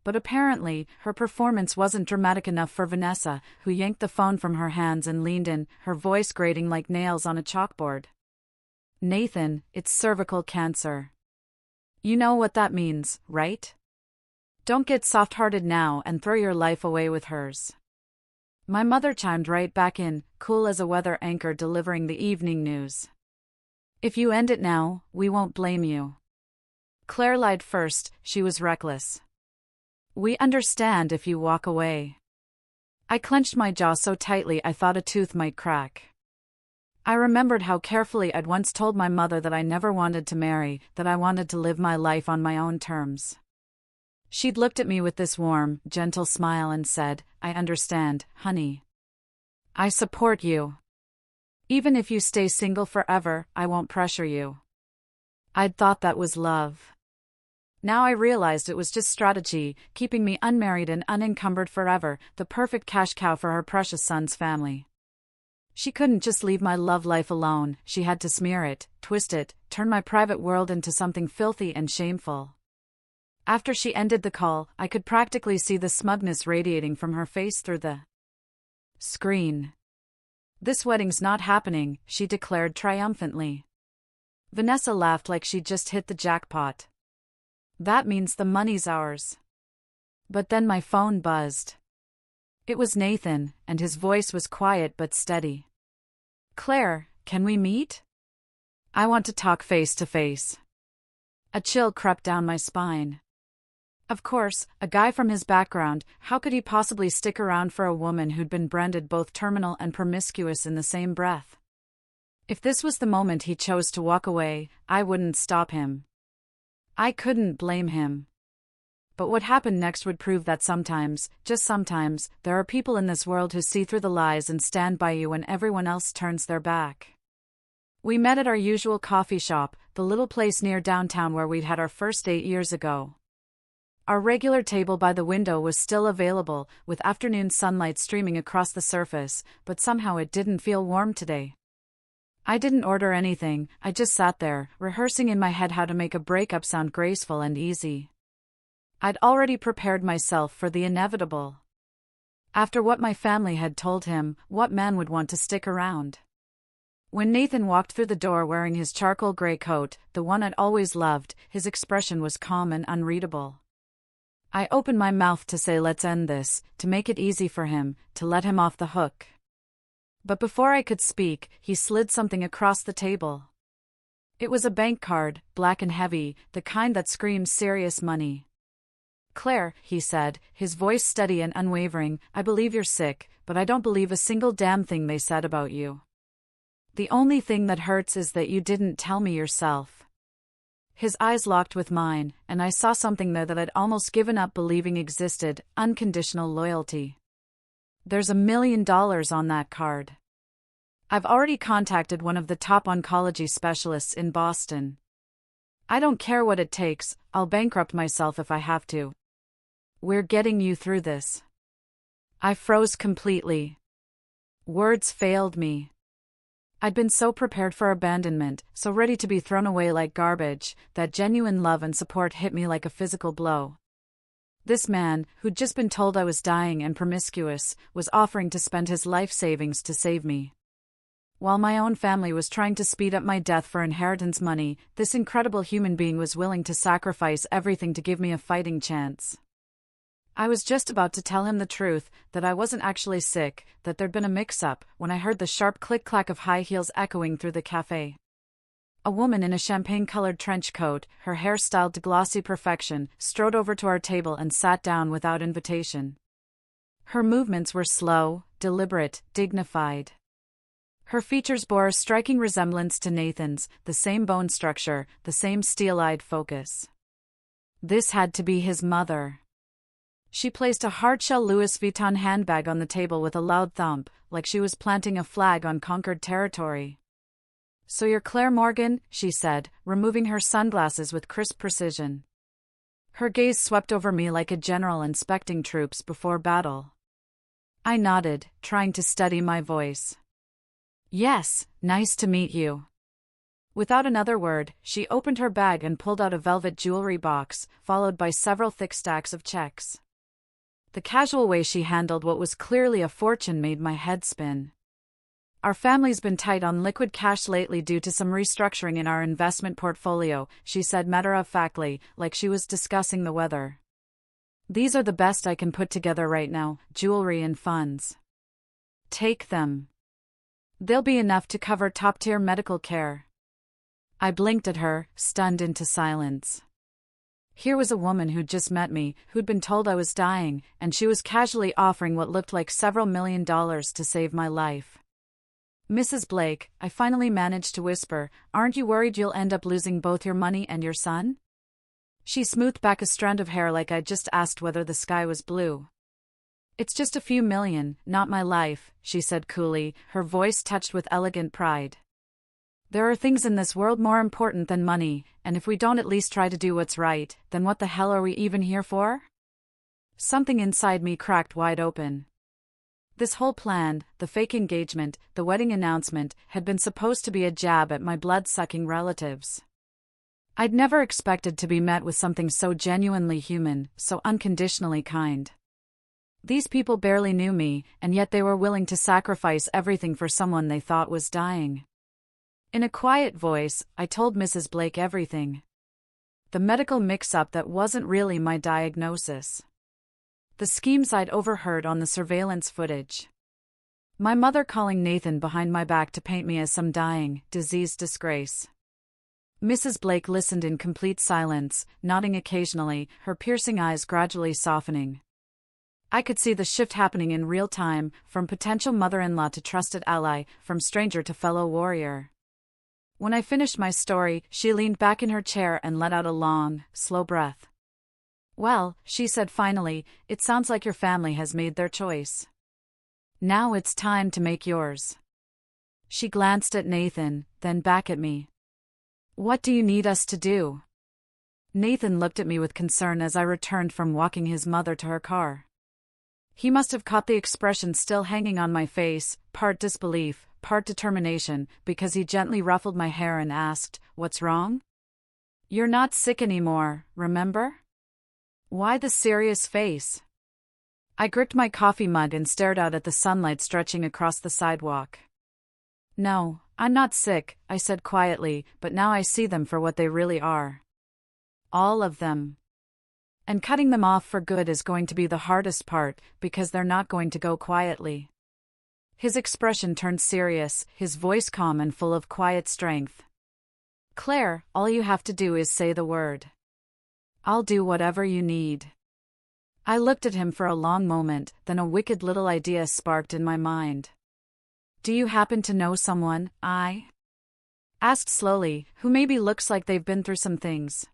But apparently, her performance wasn't dramatic enough for Vanessa, who yanked the phone from her hands and leaned in, her voice grating like nails on a chalkboard. "Nathan, it's cervical cancer. You know what that means, right? Don't get soft-hearted now and throw your life away with hers." My mother chimed right back in, cool as a weather anchor delivering the evening news. "If you end it now, we won't blame you." Claire lied first, she was reckless. "We understand if you walk away." I clenched my jaw so tightly I thought a tooth might crack. I remembered how carefully I'd once told my mother that I never wanted to marry, that I wanted to live my life on my own terms. She'd looked at me with this warm, gentle smile and said, "I understand, honey. I support you. Even if you stay single forever, I won't pressure you." I'd thought that was love. Now I realized it was just strategy, keeping me unmarried and unencumbered forever, the perfect cash cow for her precious son's family. She couldn't just leave my love life alone, she had to smear it, twist it, turn my private world into something filthy and shameful. After she ended the call, I could practically see the smugness radiating from her face through the screen. "This wedding's not happening," she declared triumphantly. Vanessa laughed like she'd just hit the jackpot. "That means the money's ours." But then my phone buzzed. It was Nathan, and his voice was quiet but steady. "Claire, can we meet? I want to talk face to face." A chill crept down my spine. Of course, a guy from his background, how could he possibly stick around for a woman who'd been branded both terminal and promiscuous in the same breath? If this was the moment he chose to walk away, I wouldn't stop him. I couldn't blame him. But what happened next would prove that sometimes, just sometimes, there are people in this world who see through the lies and stand by you when everyone else turns their back. We met at our usual coffee shop, the little place near downtown where we'd had our first date years ago. Our regular table by the window was still available, with afternoon sunlight streaming across the surface, but somehow it didn't feel warm today. I didn't order anything, I just sat there, rehearsing in my head how to make a breakup sound graceful and easy. I'd already prepared myself for the inevitable. After what my family had told him, what man would want to stick around? When Nathan walked through the door wearing his charcoal gray coat, the one I'd always loved, his expression was calm and unreadable. I opened my mouth to say let's end this, to make it easy for him, to let him off the hook. But before I could speak, he slid something across the table. It was a bank card, black and heavy, the kind that screams serious money. "Claire," he said, his voice steady and unwavering, "I believe you're sick, but I don't believe a single damn thing they said about you. The only thing that hurts is that you didn't tell me yourself." His eyes locked with mine, and I saw something there that I'd almost given up believing existed, unconditional loyalty. "There's $1 million on that card. I've already contacted one of the top oncology specialists in Boston. I don't care what it takes, I'll bankrupt myself if I have to. We're getting you through this." I froze completely. Words failed me. I'd been so prepared for abandonment, so ready to be thrown away like garbage, that genuine love and support hit me like a physical blow. This man, who'd just been told I was dying and promiscuous, was offering to spend his life savings to save me. While my own family was trying to speed up my death for inheritance money, this incredible human being was willing to sacrifice everything to give me a fighting chance. I was just about to tell him the truth, that I wasn't actually sick, that there'd been a mix-up, when I heard the sharp click-clack of high heels echoing through the cafe. A woman in a champagne-colored trench coat, her hair styled to glossy perfection, strode over to our table and sat down without invitation. Her movements were slow, deliberate, dignified. Her features bore a striking resemblance to Nathan's, the same bone structure, the same steel-eyed focus. This had to be his mother. She placed a hard-shell Louis Vuitton handbag on the table with a loud thump, like she was planting a flag on conquered territory. "So you're Claire Morgan," she said, removing her sunglasses with crisp precision. Her gaze swept over me like a general inspecting troops before battle. I nodded, trying to steady my voice. "Yes, nice to meet you." Without another word, she opened her bag and pulled out a velvet jewelry box, followed by several thick stacks of checks. The casual way she handled what was clearly a fortune made my head spin. "Our family's been tight on liquid cash lately due to some restructuring in our investment portfolio," she said matter-of-factly, like she was discussing the weather. "These are the best I can put together right now, jewelry and funds. Take them. They'll be enough to cover top-tier medical care." I blinked at her, stunned into silence. Here was a woman who'd just met me, who'd been told I was dying, and she was casually offering what looked like several $1 million to save my life. Mrs. Blake, I finally managed to whisper, aren't you worried you'll end up losing both your money and your son? She smoothed back a strand of hair like I'd just asked whether the sky was blue. It's just a few million, not my life, she said coolly, her voice touched with elegant pride. There are things in this world more important than money, and if we don't at least try to do what's right, then what the hell are we even here for? Something inside me cracked wide open. This whole plan, the fake engagement, the wedding announcement, had been supposed to be a jab at my blood-sucking relatives. I'd never expected to be met with something so genuinely human, so unconditionally kind. These people barely knew me, and yet they were willing to sacrifice everything for someone they thought was dying. In a quiet voice, I told Mrs. Blake everything. The medical mix-up that wasn't really my diagnosis. The schemes I'd overheard on the surveillance footage. My mother calling Nathan behind my back to paint me as some dying, diseased disgrace. Mrs. Blake listened in complete silence, nodding occasionally, her piercing eyes gradually softening. I could see the shift happening in real time, from potential mother-in-law to trusted ally, from stranger to fellow warrior. When I finished my story, she leaned back in her chair and let out a long, slow breath. Well, she said finally, it sounds like your family has made their choice. Now it's time to make yours. She glanced at Nathan, then back at me. What do you need us to do? Nathan looked at me with concern as I returned from walking his mother to her car. He must have caught the expression still hanging on my face, part disbelief, part determination, because he gently ruffled my hair and asked, "What's wrong?" "You're not sick anymore, remember?" Why the serious face? I gripped my coffee mug and stared out at the sunlight stretching across the sidewalk. No, I'm not sick, I said quietly, but now I see them for what they really are. All of them. And cutting them off for good is going to be the hardest part, because they're not going to go quietly. His expression turned serious, his voice calm and full of quiet strength. Claire, all you have to do is say the word. I'll do whatever you need. I looked at him for a long moment, then a wicked little idea sparked in my mind. Do you happen to know someone, I asked slowly, who maybe looks like they've been through some things?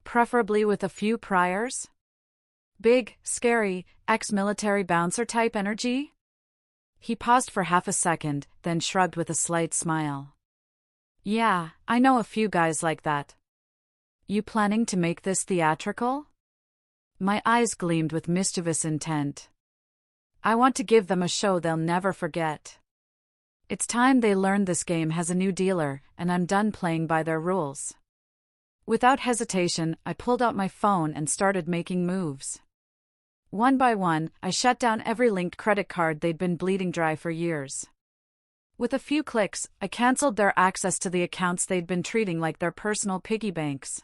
Preferably with a few priors? Big, scary, ex-military bouncer type energy? He paused for half a second, then shrugged with a slight smile. Yeah, I know a few guys like that. You planning to make this theatrical? My eyes gleamed with mischievous intent. I want to give them a show they'll never forget. It's time they learned this game has a new dealer, and I'm done playing by their rules. Without hesitation, I pulled out my phone and started making moves. One by one, I shut down every linked credit card they'd been bleeding dry for years. With a few clicks, I canceled their access to the accounts they'd been treating like their personal piggy banks.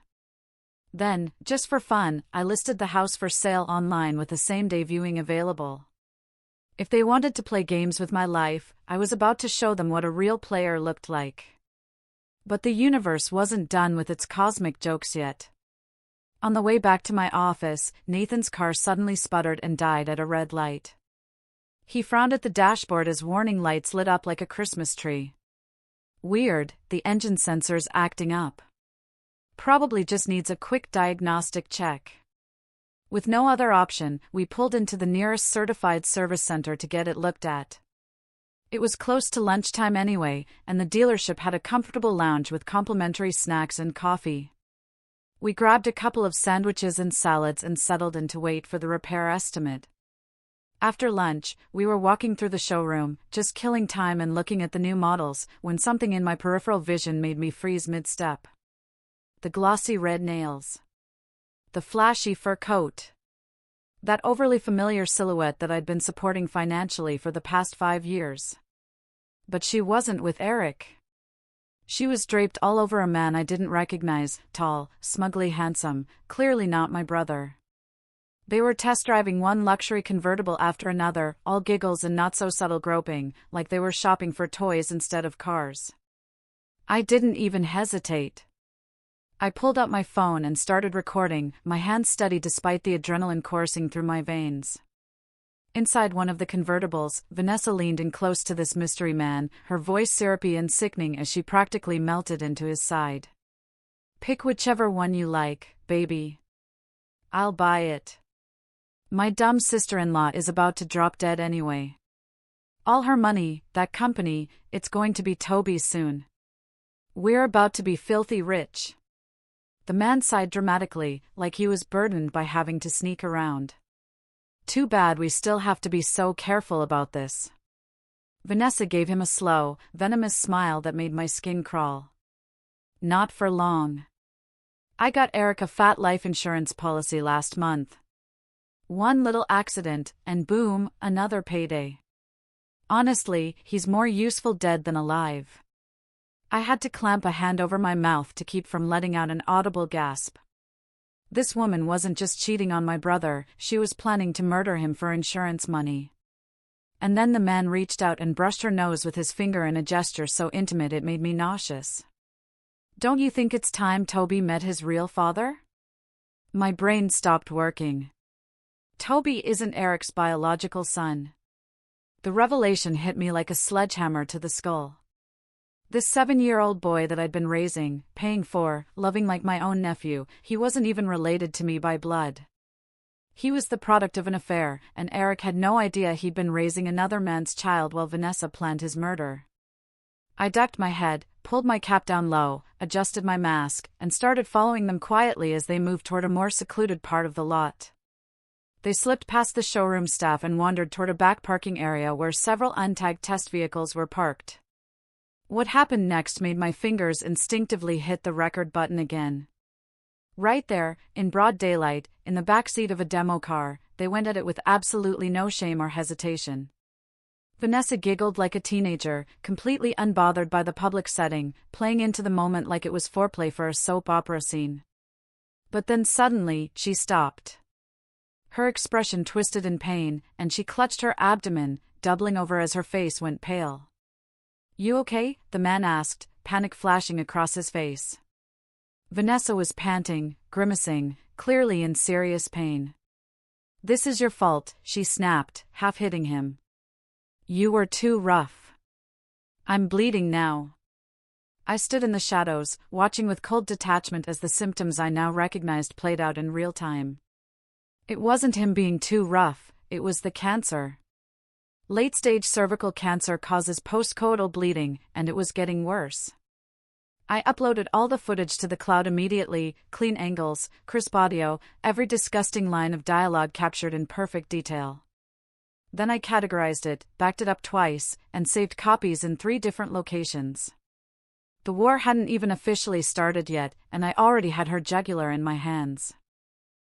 Then, just for fun, I listed the house for sale online with a same-day viewing available. If they wanted to play games with my life, I was about to show them what a real player looked like. But the universe wasn't done with its cosmic jokes yet. On the way back to my office, Nathan's car suddenly sputtered and died at a red light. He frowned at the dashboard as warning lights lit up like a Christmas tree. Weird, the engine sensor's acting up. Probably just needs a quick diagnostic check. With no other option, we pulled into the nearest certified service center to get it looked at. It was close to lunchtime anyway, and the dealership had a comfortable lounge with complimentary snacks and coffee. We grabbed a couple of sandwiches and salads and settled in to wait for the repair estimate. After lunch, we were walking through the showroom, just killing time and looking at the new models, when something in my peripheral vision made me freeze mid-step. The glossy red nails. The flashy fur coat. That overly familiar silhouette that I'd been supporting financially for the past 5 years. But she wasn't with Eric. She was draped all over a man I didn't recognize, tall, smugly handsome, clearly not my brother. They were test-driving one luxury convertible after another, all giggles and not-so-subtle groping, like they were shopping for toys instead of cars. I didn't even hesitate. I pulled out my phone and started recording, my hands steady despite the adrenaline coursing through my veins. Inside one of the convertibles, Vanessa leaned in close to this mystery man, her voice syrupy and sickening as she practically melted into his side. "Pick whichever one you like, baby. I'll buy it. My dumb sister-in-law is about to drop dead anyway. All her money, that company, it's going to be Toby's soon. We're about to be filthy rich." The man sighed dramatically, like he was burdened by having to sneak around. "Too bad we still have to be so careful about this." Vanessa gave him a slow, venomous smile that made my skin crawl. "Not for long. I got Eric a fat life insurance policy last month. One little accident, and boom, another payday. Honestly, he's more useful dead than alive." I had to clamp a hand over my mouth to keep from letting out an audible gasp. This woman wasn't just cheating on my brother, she was planning to murder him for insurance money. And then the man reached out and brushed her nose with his finger in a gesture so intimate it made me nauseous. "Don't you think it's time Toby met his real father?" My brain stopped working. Toby isn't Eric's biological son. The revelation hit me like a sledgehammer to the skull. This 7-year-old boy that I'd been raising, paying for, loving like my own nephew, he wasn't even related to me by blood. He was the product of an affair, and Eric had no idea he'd been raising another man's child while Vanessa planned his murder. I ducked my head, pulled my cap down low, adjusted my mask, and started following them quietly as they moved toward a more secluded part of the lot. They slipped past the showroom staff and wandered toward a back parking area where several untagged test vehicles were parked. What happened next made my fingers instinctively hit the record button again. Right there, in broad daylight, in the backseat of a demo car, they went at it with absolutely no shame or hesitation. Vanessa giggled like a teenager, completely unbothered by the public setting, playing into the moment like it was foreplay for a soap opera scene. But then suddenly, she stopped. Her expression twisted in pain, and she clutched her abdomen, doubling over as her face went pale. "You okay?" the man asked, panic flashing across his face. Vanessa was panting, grimacing, clearly in serious pain. "This is your fault," she snapped, half hitting him. "You were too rough. I'm bleeding now." I stood in the shadows, watching with cold detachment as the symptoms I now recognized played out in real time. It wasn't him being too rough, it was the cancer. Late-stage cervical cancer causes postcoital bleeding, and it was getting worse. I uploaded all the footage to the cloud immediately, clean angles, crisp audio, every disgusting line of dialogue captured in perfect detail. Then I categorized it, backed it up twice, and saved copies in 3 different locations. The war hadn't even officially started yet, and I already had her jugular in my hands.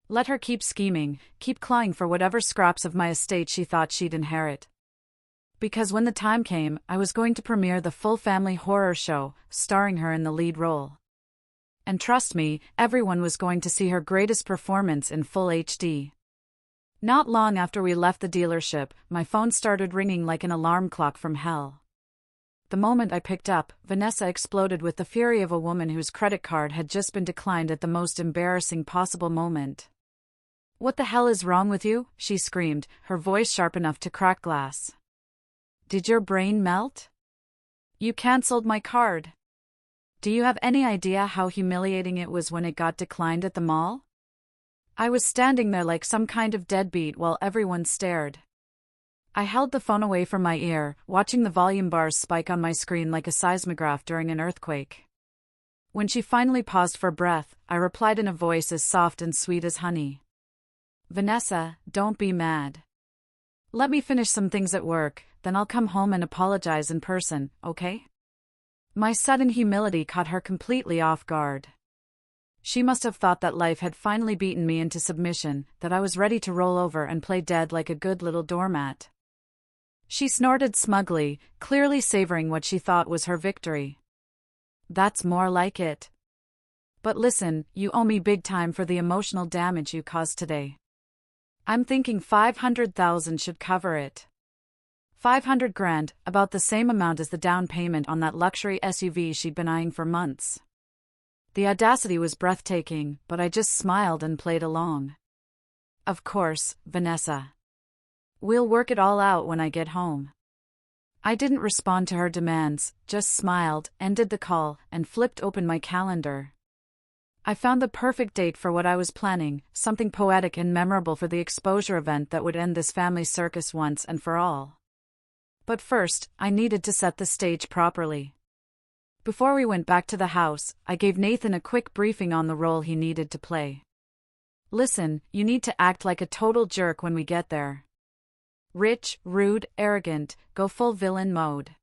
Let her keep scheming, keep clawing for whatever scraps of my estate she thought she'd inherit. Because when the time came, I was going to premiere the full family horror show, starring her in the lead role. And trust me, everyone was going to see her greatest performance in full HD. Not long after we left the dealership, my phone started ringing like an alarm clock from hell. The moment I picked up, Vanessa exploded with the fury of a woman whose credit card had just been declined at the most embarrassing possible moment. "What the hell is wrong with you?" she screamed, her voice sharp enough to crack glass. "Did your brain melt? You cancelled my card. Do you have any idea how humiliating it was when it got declined at the mall?" I was standing there like some kind of deadbeat while everyone stared. I held the phone away from my ear, watching the volume bars spike on my screen like a seismograph during an earthquake. When she finally paused for breath, I replied in a voice as soft and sweet as honey. "Vanessa, don't be mad. Let me finish some things at work, then I'll come home and apologize in person, okay?" My sudden humility caught her completely off guard. She must have thought that life had finally beaten me into submission, that I was ready to roll over and play dead like a good little doormat. She snorted smugly, clearly savoring what she thought was her victory. "That's more like it. But listen, you owe me big time for the emotional damage you caused today. I'm thinking 500,000 should cover it. 500 grand, about the same amount as the down payment on that luxury SUV she'd been eyeing for months." The audacity was breathtaking, but I just smiled and played along. "Of course, Vanessa. We'll work it all out when I get home. I didn't respond to her demands, just smiled, ended the call, and flipped open my calendar. I found the perfect date for what I was planning, something poetic and memorable for the exposure event that would end this family circus once and for all. But first, I needed to set the stage properly. Before we went back to the house, I gave Nathan a quick briefing on the role he needed to play. Listen, you need to act like a total jerk when we get there. Rich, rude, arrogant, go full villain mode.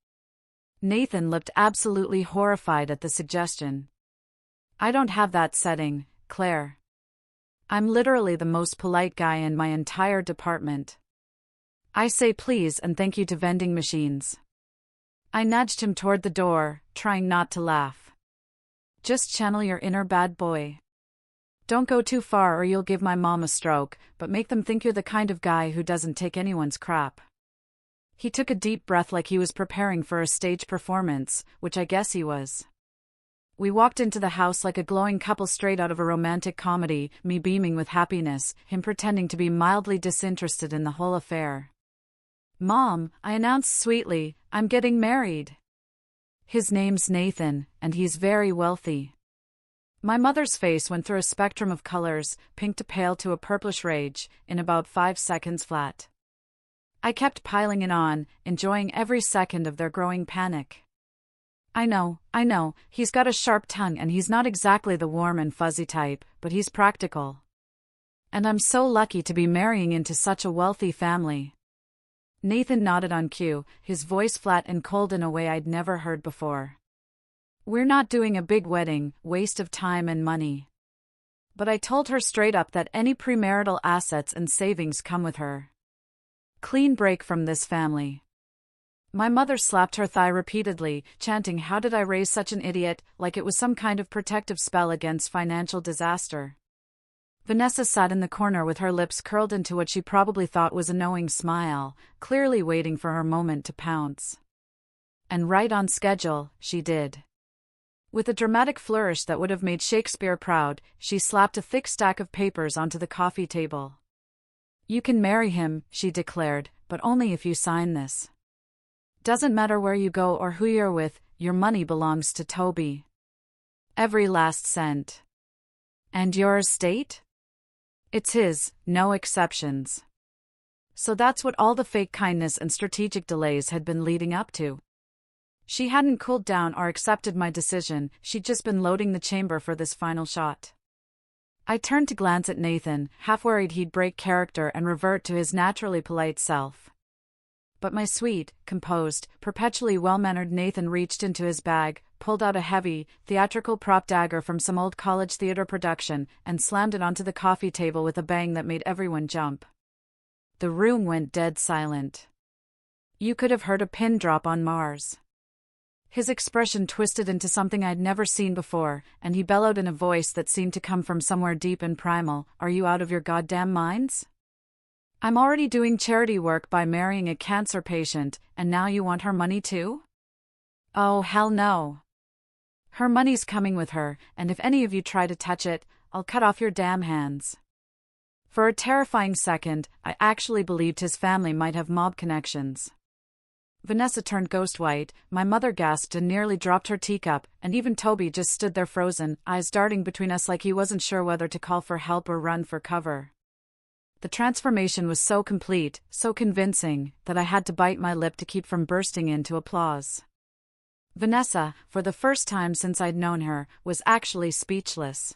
Nathan looked absolutely horrified at the suggestion. I don't have that setting, Claire. I'm literally the most polite guy in my entire department. I say please and thank you to vending machines. I nudged him toward the door, trying not to laugh. Just channel your inner bad boy. Don't go too far or you'll give my mom a stroke, but make them think you're the kind of guy who doesn't take anyone's crap. He took a deep breath like he was preparing for a stage performance, which I guess he was. We walked into the house like a glowing couple straight out of a romantic comedy, me beaming with happiness, him pretending to be mildly disinterested in the whole affair. Mom, I announced sweetly, I'm getting married. His name's Nathan, and he's very wealthy. My mother's face went through a spectrum of colors, pink to pale to a purplish rage, in about 5 seconds flat. I kept piling it on, enjoying every second of their growing panic. I know, he's got a sharp tongue and he's not exactly the warm and fuzzy type, but he's practical. And I'm so lucky to be marrying into such a wealthy family. Nathan nodded on cue, his voice flat and cold in a way I'd never heard before. We're not doing a big wedding, waste of time and money. But I told her straight up that any premarital assets and savings come with her. Clean break from this family. My mother slapped her thigh repeatedly, chanting how did I raise such an idiot, like it was some kind of protective spell against financial disaster. Vanessa sat in the corner with her lips curled into what she probably thought was a knowing smile, clearly waiting for her moment to pounce. And right on schedule, she did. With a dramatic flourish that would have made Shakespeare proud, she slapped a thick stack of papers onto the coffee table. You can marry him, she declared, but only if you sign this. Doesn't matter where you go or who you're with, your money belongs to Toby. Every last cent. And your estate? It's his, no exceptions. So that's what all the fake kindness and strategic delays had been leading up to. She hadn't cooled down or accepted my decision, she'd just been loading the chamber for this final shot. I turned to glance at Nathan, half worried he'd break character and revert to his naturally polite self. But my sweet, composed, perpetually well-mannered Nathan reached into his bag, pulled out a heavy, theatrical prop dagger from some old college theater production, and slammed it onto the coffee table with a bang that made everyone jump. The room went dead silent. You could have heard a pin drop on Mars. His expression twisted into something I'd never seen before, and he bellowed in a voice that seemed to come from somewhere deep and primal, "Are you out of your goddamn minds? I'm already doing charity work by marrying a cancer patient, and now you want her money too? Oh, hell no. Her money's coming with her, and if any of you try to touch it, I'll cut off your damn hands." For a terrifying second, I actually believed his family might have mob connections. Vanessa turned ghost white, my mother gasped and nearly dropped her teacup, and even Toby just stood there frozen, eyes darting between us like he wasn't sure whether to call for help or run for cover. The transformation was so complete, so convincing, that I had to bite my lip to keep from bursting into applause. Vanessa, for the first time since I'd known her, was actually speechless.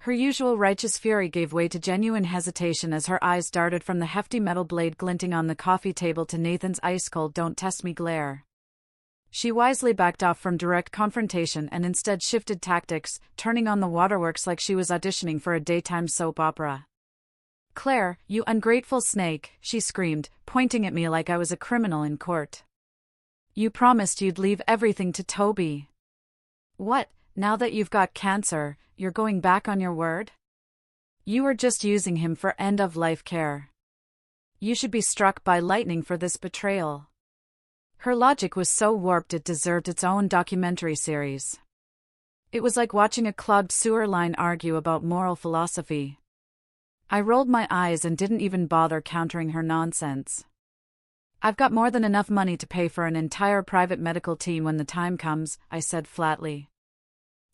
Her usual righteous fury gave way to genuine hesitation as her eyes darted from the hefty metal blade glinting on the coffee table to Nathan's ice-cold "don't test me" glare. She wisely backed off from direct confrontation and instead shifted tactics, turning on the waterworks like she was auditioning for a daytime soap opera. "Claire, you ungrateful snake," she screamed, pointing at me like I was a criminal in court. "You promised you'd leave everything to Toby. What, now that you've got cancer, you're going back on your word? You were just using him for end-of-life care. You should be struck by lightning for this betrayal." Her logic was so warped it deserved its own documentary series. It was like watching a clogged sewer line argue about moral philosophy. I rolled my eyes and didn't even bother countering her nonsense. I've got more than enough money to pay for an entire private medical team when the time comes, I said flatly.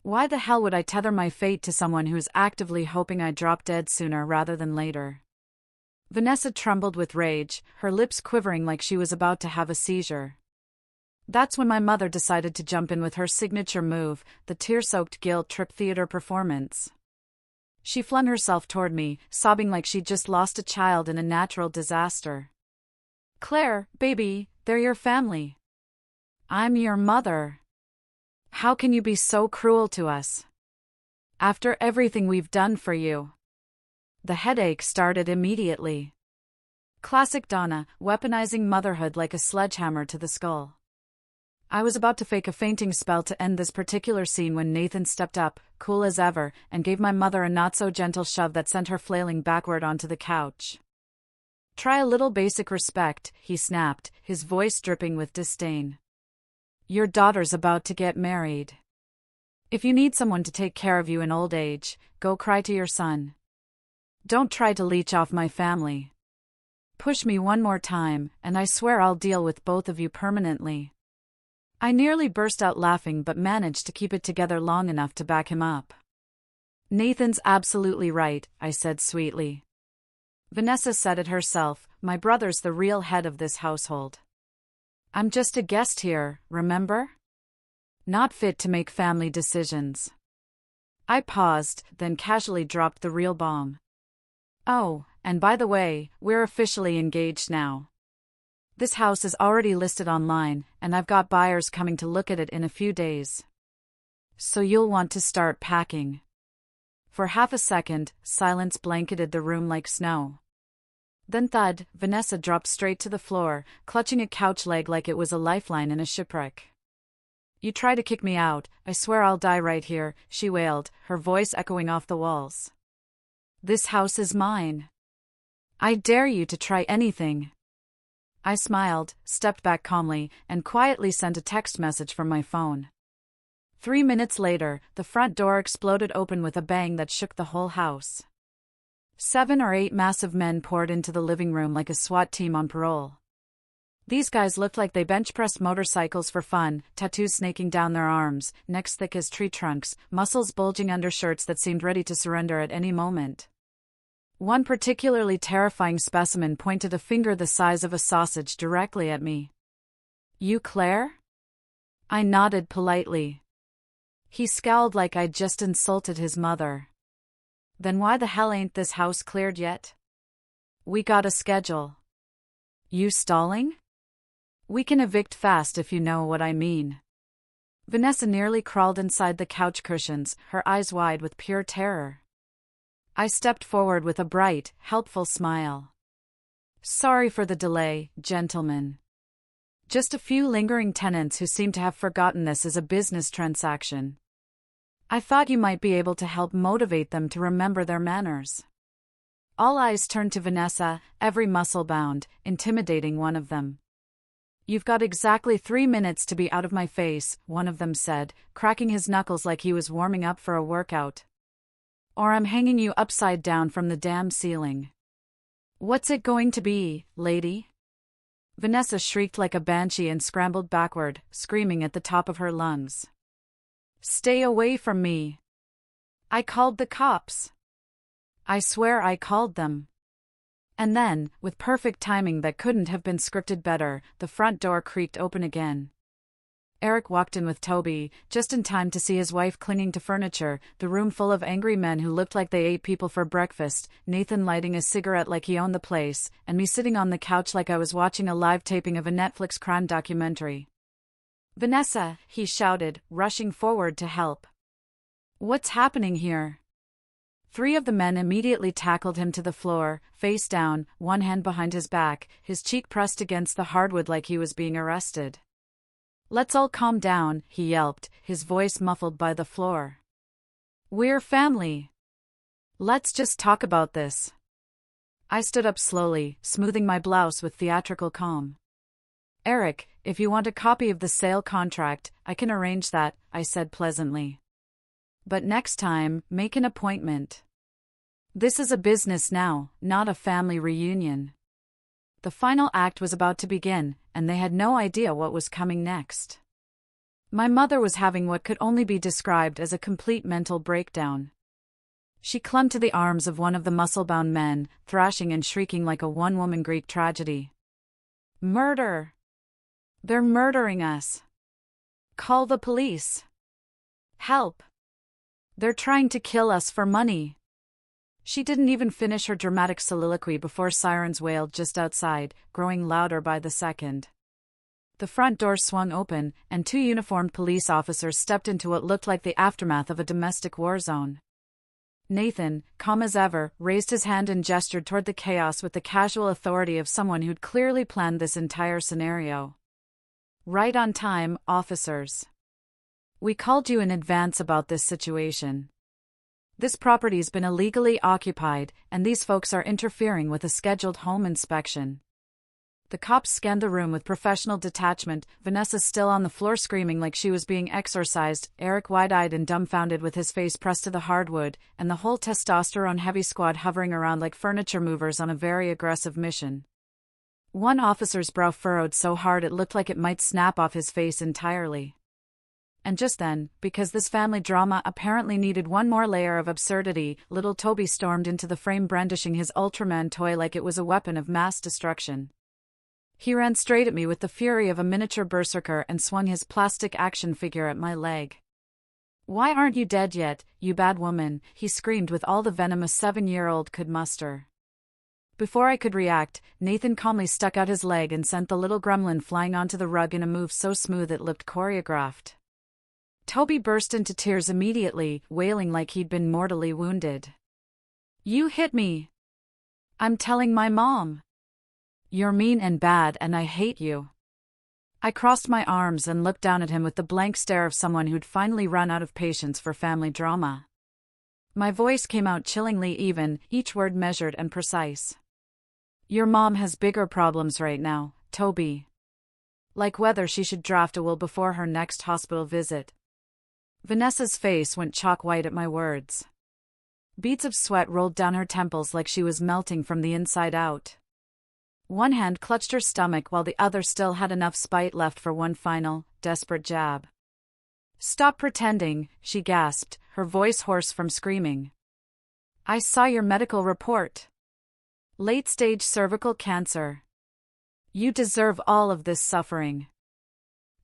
Why the hell would I tether my fate to someone who's actively hoping I drop dead sooner rather than later? Vanessa trembled with rage, her lips quivering like she was about to have a seizure. That's when my mother decided to jump in with her signature move, the tear-soaked guilt trip theater performance. She flung herself toward me, sobbing like she'd just lost a child in a natural disaster. Claire, baby, they're your family. I'm your mother. How can you be so cruel to us? After everything we've done for you. The headache started immediately. Classic Donna, weaponizing motherhood like a sledgehammer to the skull. I was about to fake a fainting spell to end this particular scene when Nathan stepped up, cool as ever, and gave my mother a not-so-gentle shove that sent her flailing backward onto the couch. Try a little basic respect, he snapped, his voice dripping with disdain. Your daughter's about to get married. If you need someone to take care of you in old age, go cry to your son. Don't try to leech off my family. Push me one more time, and I swear I'll deal with both of you permanently. I nearly burst out laughing but managed to keep it together long enough to back him up. Nathan's absolutely right, I said sweetly. Vanessa said it herself, my brother's the real head of this household. I'm just a guest here, remember? Not fit to make family decisions. I paused, then casually dropped the real bomb. Oh, and by the way, we're officially engaged now. This house is already listed online, and I've got buyers coming to look at it in a few days. So you'll want to start packing. For half a second, silence blanketed the room like snow. Then thud, Vanessa dropped straight to the floor, clutching a couch leg like it was a lifeline in a shipwreck. You try to kick me out, I swear I'll die right here, she wailed, her voice echoing off the walls. This house is mine. I dare you to try anything. I smiled, stepped back calmly, and quietly sent a text message from my phone. 3 minutes later, the front door exploded open with a bang that shook the whole house. 7 or 8 massive men poured into the living room like a SWAT team on parole. These guys looked like they bench-pressed motorcycles for fun, tattoos snaking down their arms, necks thick as tree trunks, muscles bulging under shirts that seemed ready to surrender at any moment. One particularly terrifying specimen pointed a finger the size of a sausage directly at me. You Claire? I nodded politely. He scowled like I'd just insulted his mother. Then why the hell ain't this house cleared yet? We got a schedule. You stalling? We can evict fast if you know what I mean. Vanessa nearly crawled inside the couch cushions, her eyes wide with pure terror. I stepped forward with a bright, helpful smile. Sorry for the delay, gentlemen. Just a few lingering tenants who seem to have forgotten this is a business transaction. I thought you might be able to help motivate them to remember their manners. All eyes turned to Vanessa, every muscle bound, intimidating one of them. You've got exactly 3 minutes to be out of my face, one of them said, cracking his knuckles like he was warming up for a workout. Or I'm hanging you upside down from the damn ceiling. What's it going to be, lady? Vanessa shrieked like a banshee and scrambled backward, screaming at the top of her lungs. Stay away from me. I called the cops. I swear I called them. And then, with perfect timing that couldn't have been scripted better, the front door creaked open again. Eric walked in with Toby, just in time to see his wife clinging to furniture, the room full of angry men who looked like they ate people for breakfast, Nathan lighting a cigarette like he owned the place, and me sitting on the couch like I was watching a live taping of a Netflix crime documentary. Vanessa, he shouted, rushing forward to help. What's happening here? 3 of the men immediately tackled him to the floor, face down, one hand behind his back, his cheek pressed against the hardwood like he was being arrested. Let's all calm down, he yelped, his voice muffled by the floor. We're family. Let's just talk about this. I stood up slowly, smoothing my blouse with theatrical calm. Eric, if you want a copy of the sale contract, I can arrange that, I said pleasantly. But next time, make an appointment. This is a business now, not a family reunion. The final act was about to begin, and they had no idea what was coming next. My mother was having what could only be described as a complete mental breakdown. She clung to the arms of one of the muscle-bound men, thrashing and shrieking like a one-woman Greek tragedy. Murder! They're murdering us! Call the police! Help! They're trying to kill us for money! She didn't even finish her dramatic soliloquy before sirens wailed just outside, growing louder by the second. The front door swung open, and two uniformed police officers stepped into what looked like the aftermath of a domestic war zone. Nathan, calm as ever, raised his hand and gestured toward the chaos with the casual authority of someone who'd clearly planned this entire scenario. Right on time, officers. We called you in advance about this situation. This property's been illegally occupied, and these folks are interfering with a scheduled home inspection. The cops scanned the room with professional detachment, Vanessa still on the floor screaming like she was being exorcised, Eric wide-eyed and dumbfounded with his face pressed to the hardwood, and the whole testosterone-heavy squad hovering around like furniture movers on a very aggressive mission. One officer's brow furrowed so hard it looked like it might snap off his face entirely. And just then, because this family drama apparently needed one more layer of absurdity, little Toby stormed into the frame brandishing his Ultraman toy like it was a weapon of mass destruction. He ran straight at me with the fury of a miniature berserker and swung his plastic action figure at my leg. "Why aren't you dead yet, you bad woman?" he screamed with all the venom a 7-year-old could muster. Before I could react, Nathan calmly stuck out his leg and sent the little gremlin flying onto the rug in a move so smooth it looked choreographed. Toby burst into tears immediately, wailing like he'd been mortally wounded. "You hit me! I'm telling my mom! You're mean and bad and I hate you." I crossed my arms and looked down at him with the blank stare of someone who'd finally run out of patience for family drama. My voice came out chillingly even, each word measured and precise. "Your mom has bigger problems right now, Toby. Like whether she should draft a will before her next hospital visit." Vanessa's face went chalk white at my words. Beads of sweat rolled down her temples like she was melting from the inside out. One hand clutched her stomach while the other still had enough spite left for one final, desperate jab. "Stop pretending," she gasped, her voice hoarse from screaming. "I saw your medical report. Late-stage cervical cancer. You deserve all of this suffering."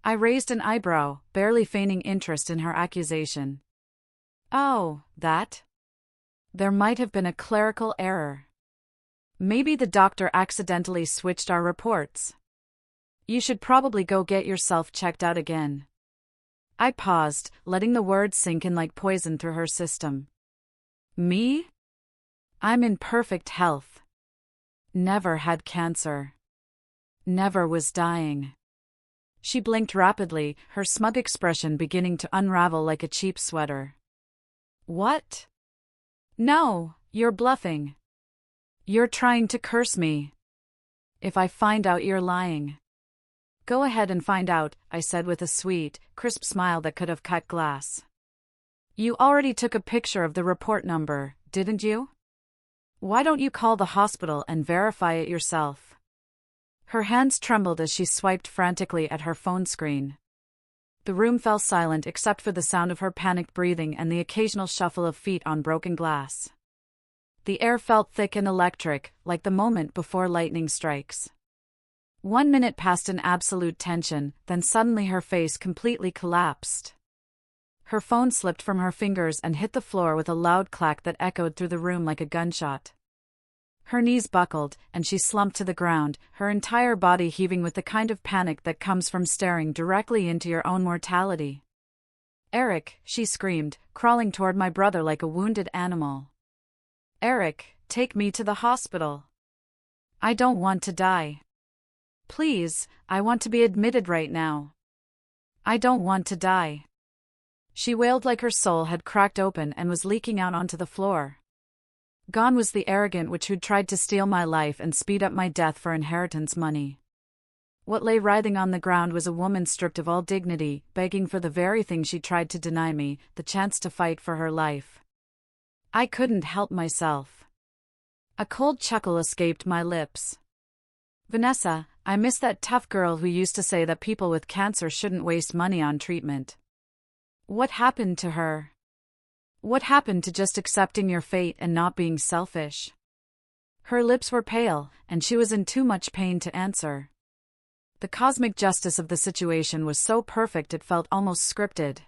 I raised an eyebrow, barely feigning interest in her accusation. "Oh, that? There might have been a clerical error. Maybe the doctor accidentally switched our reports. You should probably go get yourself checked out again." I paused, letting the words sink in like poison through her system. "Me? I'm in perfect health. Never had cancer. Never was dying." She blinked rapidly, her smug expression beginning to unravel like a cheap sweater. "What? No, you're bluffing. You're trying to curse me. If I find out you're lying." "Go ahead and find out," I said with a sweet, crisp smile that could have cut glass. "You already took a picture of the report number, didn't you? Why don't you call the hospital and verify it yourself?" Her hands trembled as she swiped frantically at her phone screen. The room fell silent except for the sound of her panicked breathing and the occasional shuffle of feet on broken glass. The air felt thick and electric, like the moment before lightning strikes. 1 minute passed in absolute tension, then suddenly her face completely collapsed. Her phone slipped from her fingers and hit the floor with a loud clack that echoed through the room like a gunshot. Her knees buckled, and she slumped to the ground, her entire body heaving with the kind of panic that comes from staring directly into your own mortality. "Eric," she screamed, crawling toward my brother like a wounded animal. "Eric, take me to the hospital. I don't want to die. Please, I want to be admitted right now. I don't want to die." She wailed like her soul had cracked open and was leaking out onto the floor. Gone was the arrogant witch who'd tried to steal my life and speed up my death for inheritance money. What lay writhing on the ground was a woman stripped of all dignity, begging for the very thing she tried to deny me, the chance to fight for her life. I couldn't help myself. A cold chuckle escaped my lips. Vanessa, I miss that tough girl who used to say that people with cancer shouldn't waste money on treatment. What happened to her? What happened to just accepting your fate and not being selfish? Her lips were pale, and she was in too much pain to answer. The cosmic justice of the situation was so perfect it felt almost scripted.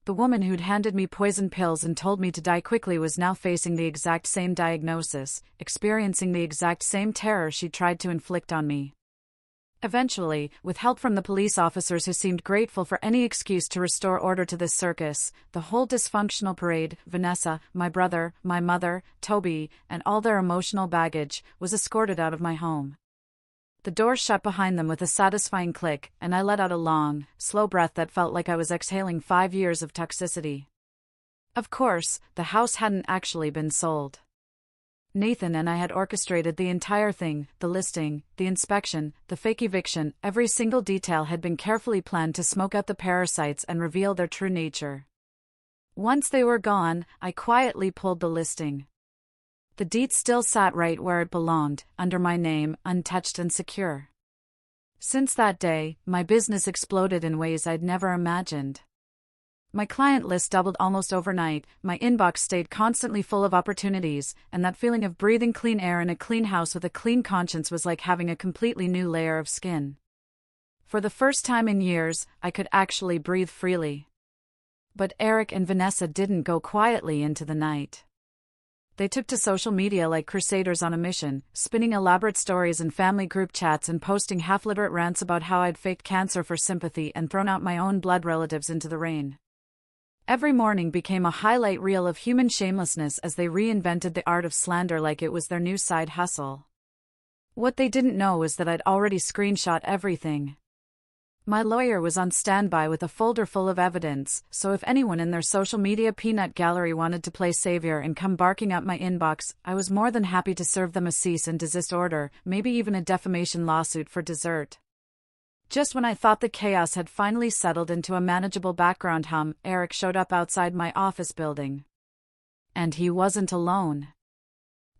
The woman who'd handed me poison pills and told me to die quickly was now facing the exact same diagnosis, experiencing the exact same terror she tried to inflict on me. Eventually, with help from the police officers who seemed grateful for any excuse to restore order to this circus, the whole dysfunctional parade, Vanessa, my brother, my mother, Toby, and all their emotional baggage, was escorted out of my home. The door shut behind them with a satisfying click, and I let out a long, slow breath that felt like I was exhaling 5 years of toxicity. Of course, the house hadn't actually been sold. Nathan and I had orchestrated the entire thing, the listing, the inspection, the fake eviction, every single detail had been carefully planned to smoke out the parasites and reveal their true nature. Once they were gone, I quietly pulled the listing. The deed still sat right where it belonged, under my name, untouched and secure. Since that day, my business exploded in ways I'd never imagined. My client list doubled almost overnight, my inbox stayed constantly full of opportunities, and that feeling of breathing clean air in a clean house with a clean conscience was like having a completely new layer of skin. For the first time in years, I could actually breathe freely. But Eric and Vanessa didn't go quietly into the night. They took to social media like crusaders on a mission, spinning elaborate stories in family group chats and posting half-literate rants about how I'd faked cancer for sympathy and thrown out my own blood relatives into the rain. Every morning became a highlight reel of human shamelessness as they reinvented the art of slander like it was their new side hustle. What they didn't know was that I'd already screenshot everything. My lawyer was on standby with a folder full of evidence, so if anyone in their social media peanut gallery wanted to play savior and come barking up my inbox, I was more than happy to serve them a cease and desist order, maybe even a defamation lawsuit for dessert. Just when I thought the chaos had finally settled into a manageable background hum, Eric showed up outside my office building. And he wasn't alone.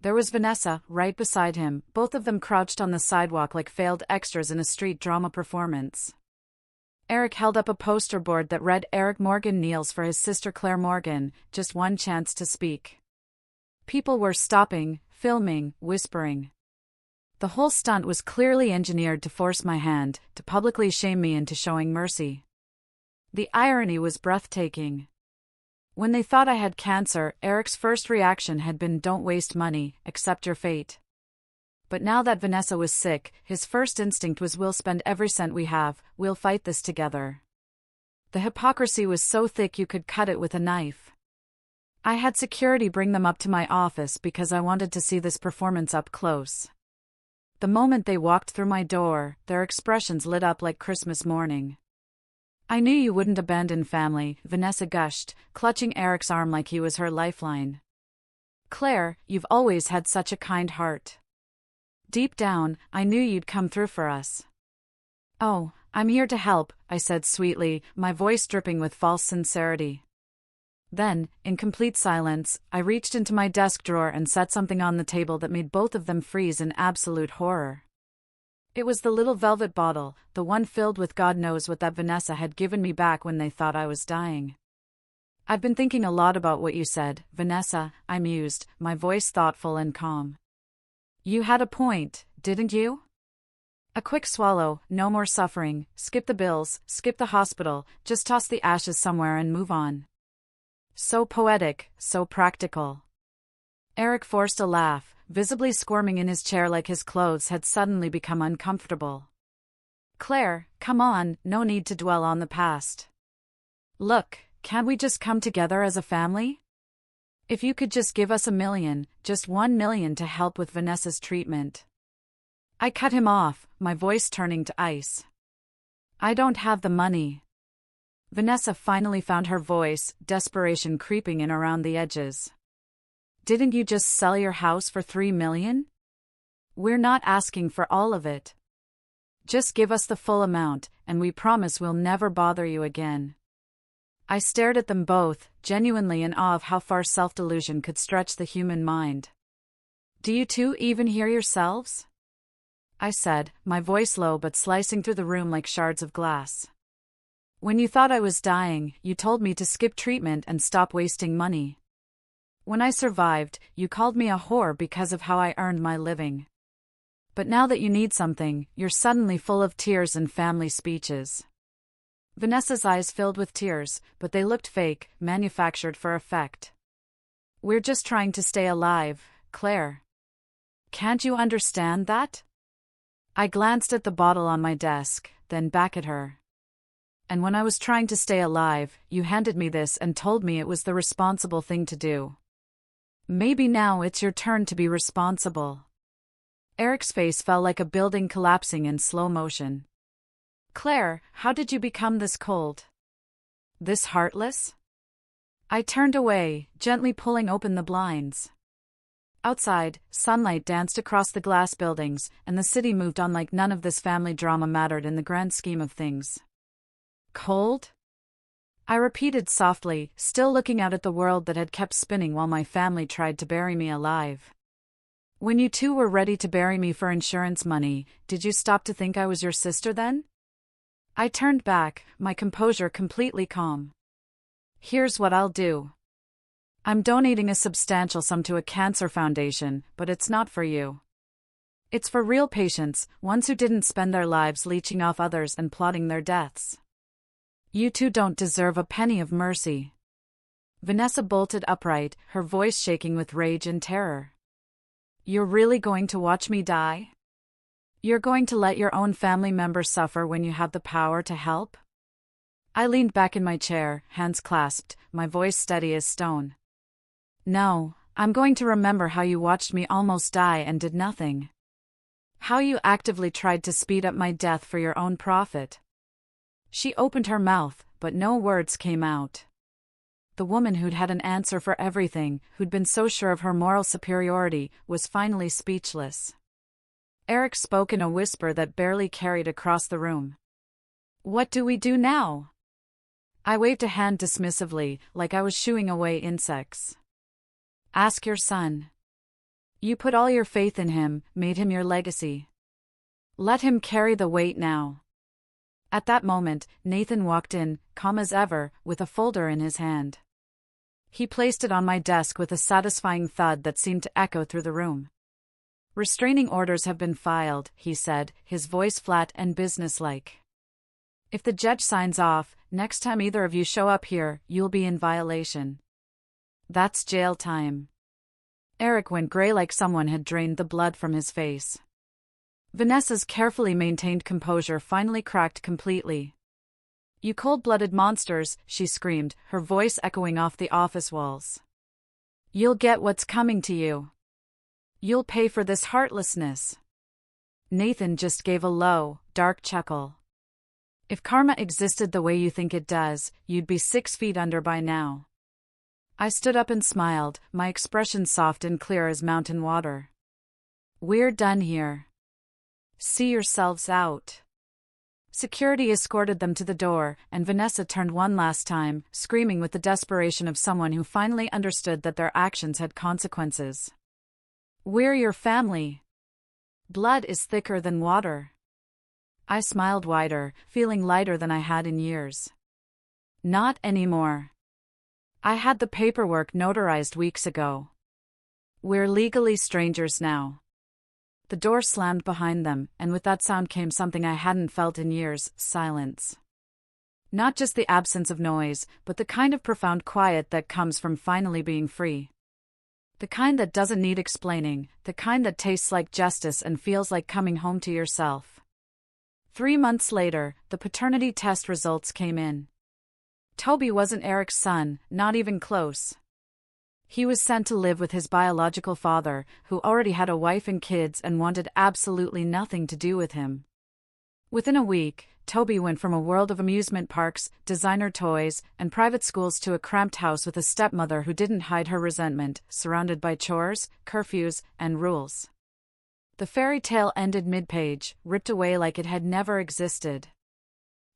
There was Vanessa, right beside him, both of them crouched on the sidewalk like failed extras in a street drama performance. Eric held up a poster board that read Eric Morgan kneels for his sister Claire Morgan, just one chance to speak. People were stopping, filming, whispering. The whole stunt was clearly engineered to force my hand, to publicly shame me into showing mercy. The irony was breathtaking. When they thought I had cancer, Eric's first reaction had been "Don't waste money, accept your fate." But now that Vanessa was sick, his first instinct was "We'll spend every cent we have, we'll fight this together." The hypocrisy was so thick you could cut it with a knife. I had security bring them up to my office because I wanted to see this performance up close. The moment they walked through my door, their expressions lit up like Christmas morning. "I knew you wouldn't abandon family," Vanessa gushed, clutching Eric's arm like he was her lifeline. "Claire, you've always had such a kind heart. Deep down, I knew you'd come through for us." "Oh, I'm here to help," I said sweetly, my voice dripping with false sincerity. Then, in complete silence, I reached into my desk drawer and set something on the table that made both of them freeze in absolute horror. It was the little velvet bottle, the one filled with God knows what that Vanessa had given me back when they thought I was dying. "I've been thinking a lot about what you said, Vanessa," I mused, my voice thoughtful and calm. "You had a point, didn't you? A quick swallow, no more suffering, skip the bills, skip the hospital, just toss the ashes somewhere and move on." So poetic, so practical. Eric forced a laugh, visibly squirming in his chair like his clothes had suddenly become uncomfortable. "Claire, come on, no need to dwell on the past. Look, can't we just come together as a family? If you could just give us $1 million, just $1 million to help with Vanessa's treatment." I cut him off, my voice turning to ice. "I don't have the money." Vanessa finally found her voice, desperation creeping in around the edges. "Didn't you just sell your house for $3 million? We're not asking for all of it. Just give us the full amount, and we promise we'll never bother you again." I stared at them both, genuinely in awe of how far self-delusion could stretch the human mind. Do you two even hear yourselves? I said, my voice low but slicing through the room like shards of glass. When you thought I was dying, you told me to skip treatment and stop wasting money. When I survived, you called me a whore because of how I earned my living. But now that you need something, you're suddenly full of tears and family speeches. Vanessa's eyes filled with tears, but they looked fake, manufactured for effect. We're just trying to stay alive, Claire. Can't you understand that? I glanced at the bottle on my desk, then back at her. And when I was trying to stay alive, you handed me this and told me it was the responsible thing to do. Maybe now it's your turn to be responsible. Eric's face fell like a building collapsing in slow motion. Claire, how did you become this cold? This heartless? I turned away, gently pulling open the blinds. Outside, sunlight danced across the glass buildings, and the city moved on like none of this family drama mattered in the grand scheme of things. Cold? I repeated softly, still looking out at the world that had kept spinning while my family tried to bury me alive. When you two were ready to bury me for insurance money, did you stop to think I was your sister then? I turned back, my composure completely calm. Here's what I'll do. I'm donating a substantial sum to a cancer foundation, but it's not for you. It's for real patients, ones who didn't spend their lives leeching off others and plotting their deaths. You two don't deserve a penny of mercy. Vanessa bolted upright, her voice shaking with rage and terror. You're really going to watch me die? You're going to let your own family member suffer when you have the power to help? I leaned back in my chair, hands clasped, my voice steady as stone. No, I'm going to remember how you watched me almost die and did nothing. How you actively tried to speed up my death for your own profit. She opened her mouth, but no words came out. The woman who'd had an answer for everything, who'd been so sure of her moral superiority, was finally speechless. Eric spoke in a whisper that barely carried across the room. What do we do now? I waved a hand dismissively, like I was shooing away insects. Ask your son. You put all your faith in him, made him your legacy. Let him carry the weight now. At that moment, Nathan walked in, calm as ever, with a folder in his hand. He placed it on my desk with a satisfying thud that seemed to echo through the room. Restraining orders have been filed, he said, his voice flat and businesslike. If the judge signs off, next time either of you show up here, you'll be in violation. That's jail time. Eric went gray like someone had drained the blood from his face. Vanessa's carefully maintained composure finally cracked completely. You cold-blooded monsters, she screamed, her voice echoing off the office walls. You'll get what's coming to you. You'll pay for this heartlessness. Nathan just gave a low, dark chuckle. If karma existed the way you think it does, you'd be 6 feet under by now. I stood up and smiled, my expression soft and clear as mountain water. We're done here. See yourselves out. Security escorted them to the door, and Vanessa turned one last time, screaming with the desperation of someone who finally understood that their actions had consequences. We're your family. Blood is thicker than water. I smiled wider, feeling lighter than I had in years. Not anymore. I had the paperwork notarized weeks ago. We're legally strangers now. The door slammed behind them, and with that sound came something I hadn't felt in years, silence. Not just the absence of noise, but the kind of profound quiet that comes from finally being free. The kind that doesn't need explaining, the kind that tastes like justice and feels like coming home to yourself. 3 months later, the paternity test results came in. Toby wasn't Eric's son, not even close. He was sent to live with his biological father, who already had a wife and kids and wanted absolutely nothing to do with him. Within a week, Toby went from a world of amusement parks, designer toys, and private schools to a cramped house with a stepmother who didn't hide her resentment, surrounded by chores, curfews, and rules. The fairy tale ended mid-page, ripped away like it had never existed.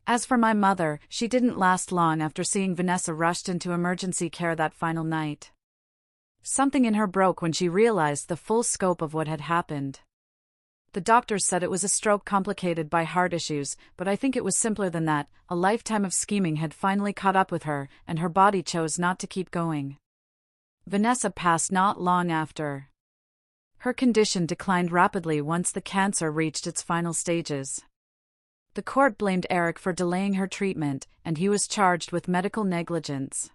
As for my mother, she didn't last long after seeing Vanessa rushed into emergency care that final night. Something in her broke when she realized the full scope of what had happened. The doctors said it was a stroke complicated by heart issues, but I think it was simpler than that. A lifetime of scheming had finally caught up with her, and her body chose not to keep going. Vanessa passed not long after. Her condition declined rapidly once the cancer reached its final stages. The court blamed Eric for delaying her treatment, and he was charged with medical negligence.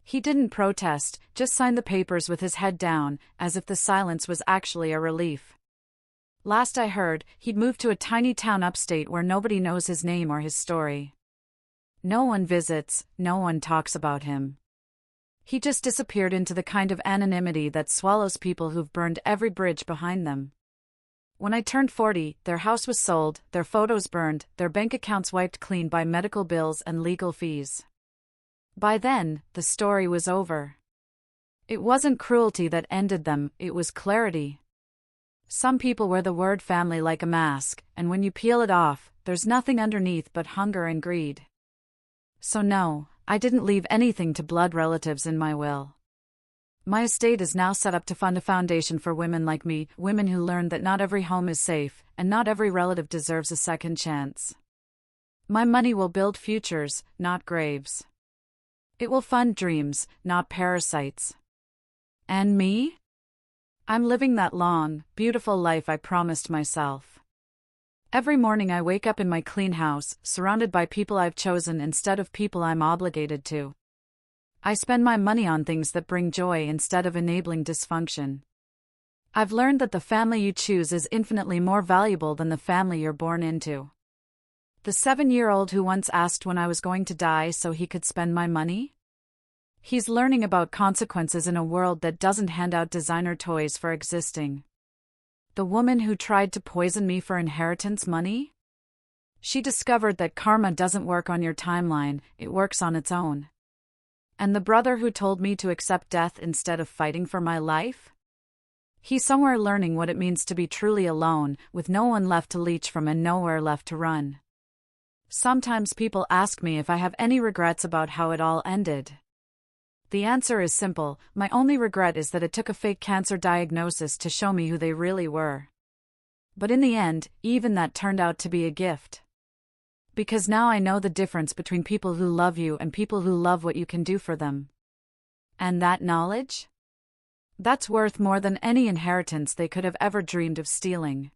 He didn't protest, just signed the papers with his head down, as if the silence was actually a relief. Last I heard, he'd moved to a tiny town upstate where nobody knows his name or his story. No one visits, no one talks about him. He just disappeared into the kind of anonymity that swallows people who've burned every bridge behind them. When I turned 40, their house was sold, their photos burned, their bank accounts wiped clean by medical bills and legal fees. By then, the story was over. It wasn't cruelty that ended them, it was clarity. Some people wear the word family like a mask, and when you peel it off, there's nothing underneath but hunger and greed. So no, I didn't leave anything to blood relatives in my will. My estate is now set up to fund a foundation for women like me, women who learned that not every home is safe, and not every relative deserves a second chance. My money will build futures, not graves. It will fund dreams, not parasites. And me? I'm living that long, beautiful life I promised myself. Every morning I wake up in my clean house, surrounded by people I've chosen instead of people I'm obligated to. I spend my money on things that bring joy instead of enabling dysfunction. I've learned that the family you choose is infinitely more valuable than the family you're born into. The 7-year-old who once asked when I was going to die so he could spend my money? He's learning about consequences in a world that doesn't hand out designer toys for existing. The woman who tried to poison me for inheritance money? She discovered that karma doesn't work on your timeline, it works on its own. And the brother who told me to accept death instead of fighting for my life? He's somewhere learning what it means to be truly alone, with no one left to leech from and nowhere left to run. Sometimes people ask me if I have any regrets about how it all ended. The answer is simple, my only regret is that it took a fake cancer diagnosis to show me who they really were. But in the end, even that turned out to be a gift. Because now I know the difference between people who love you and people who love what you can do for them. And that knowledge? That's worth more than any inheritance they could have ever dreamed of stealing.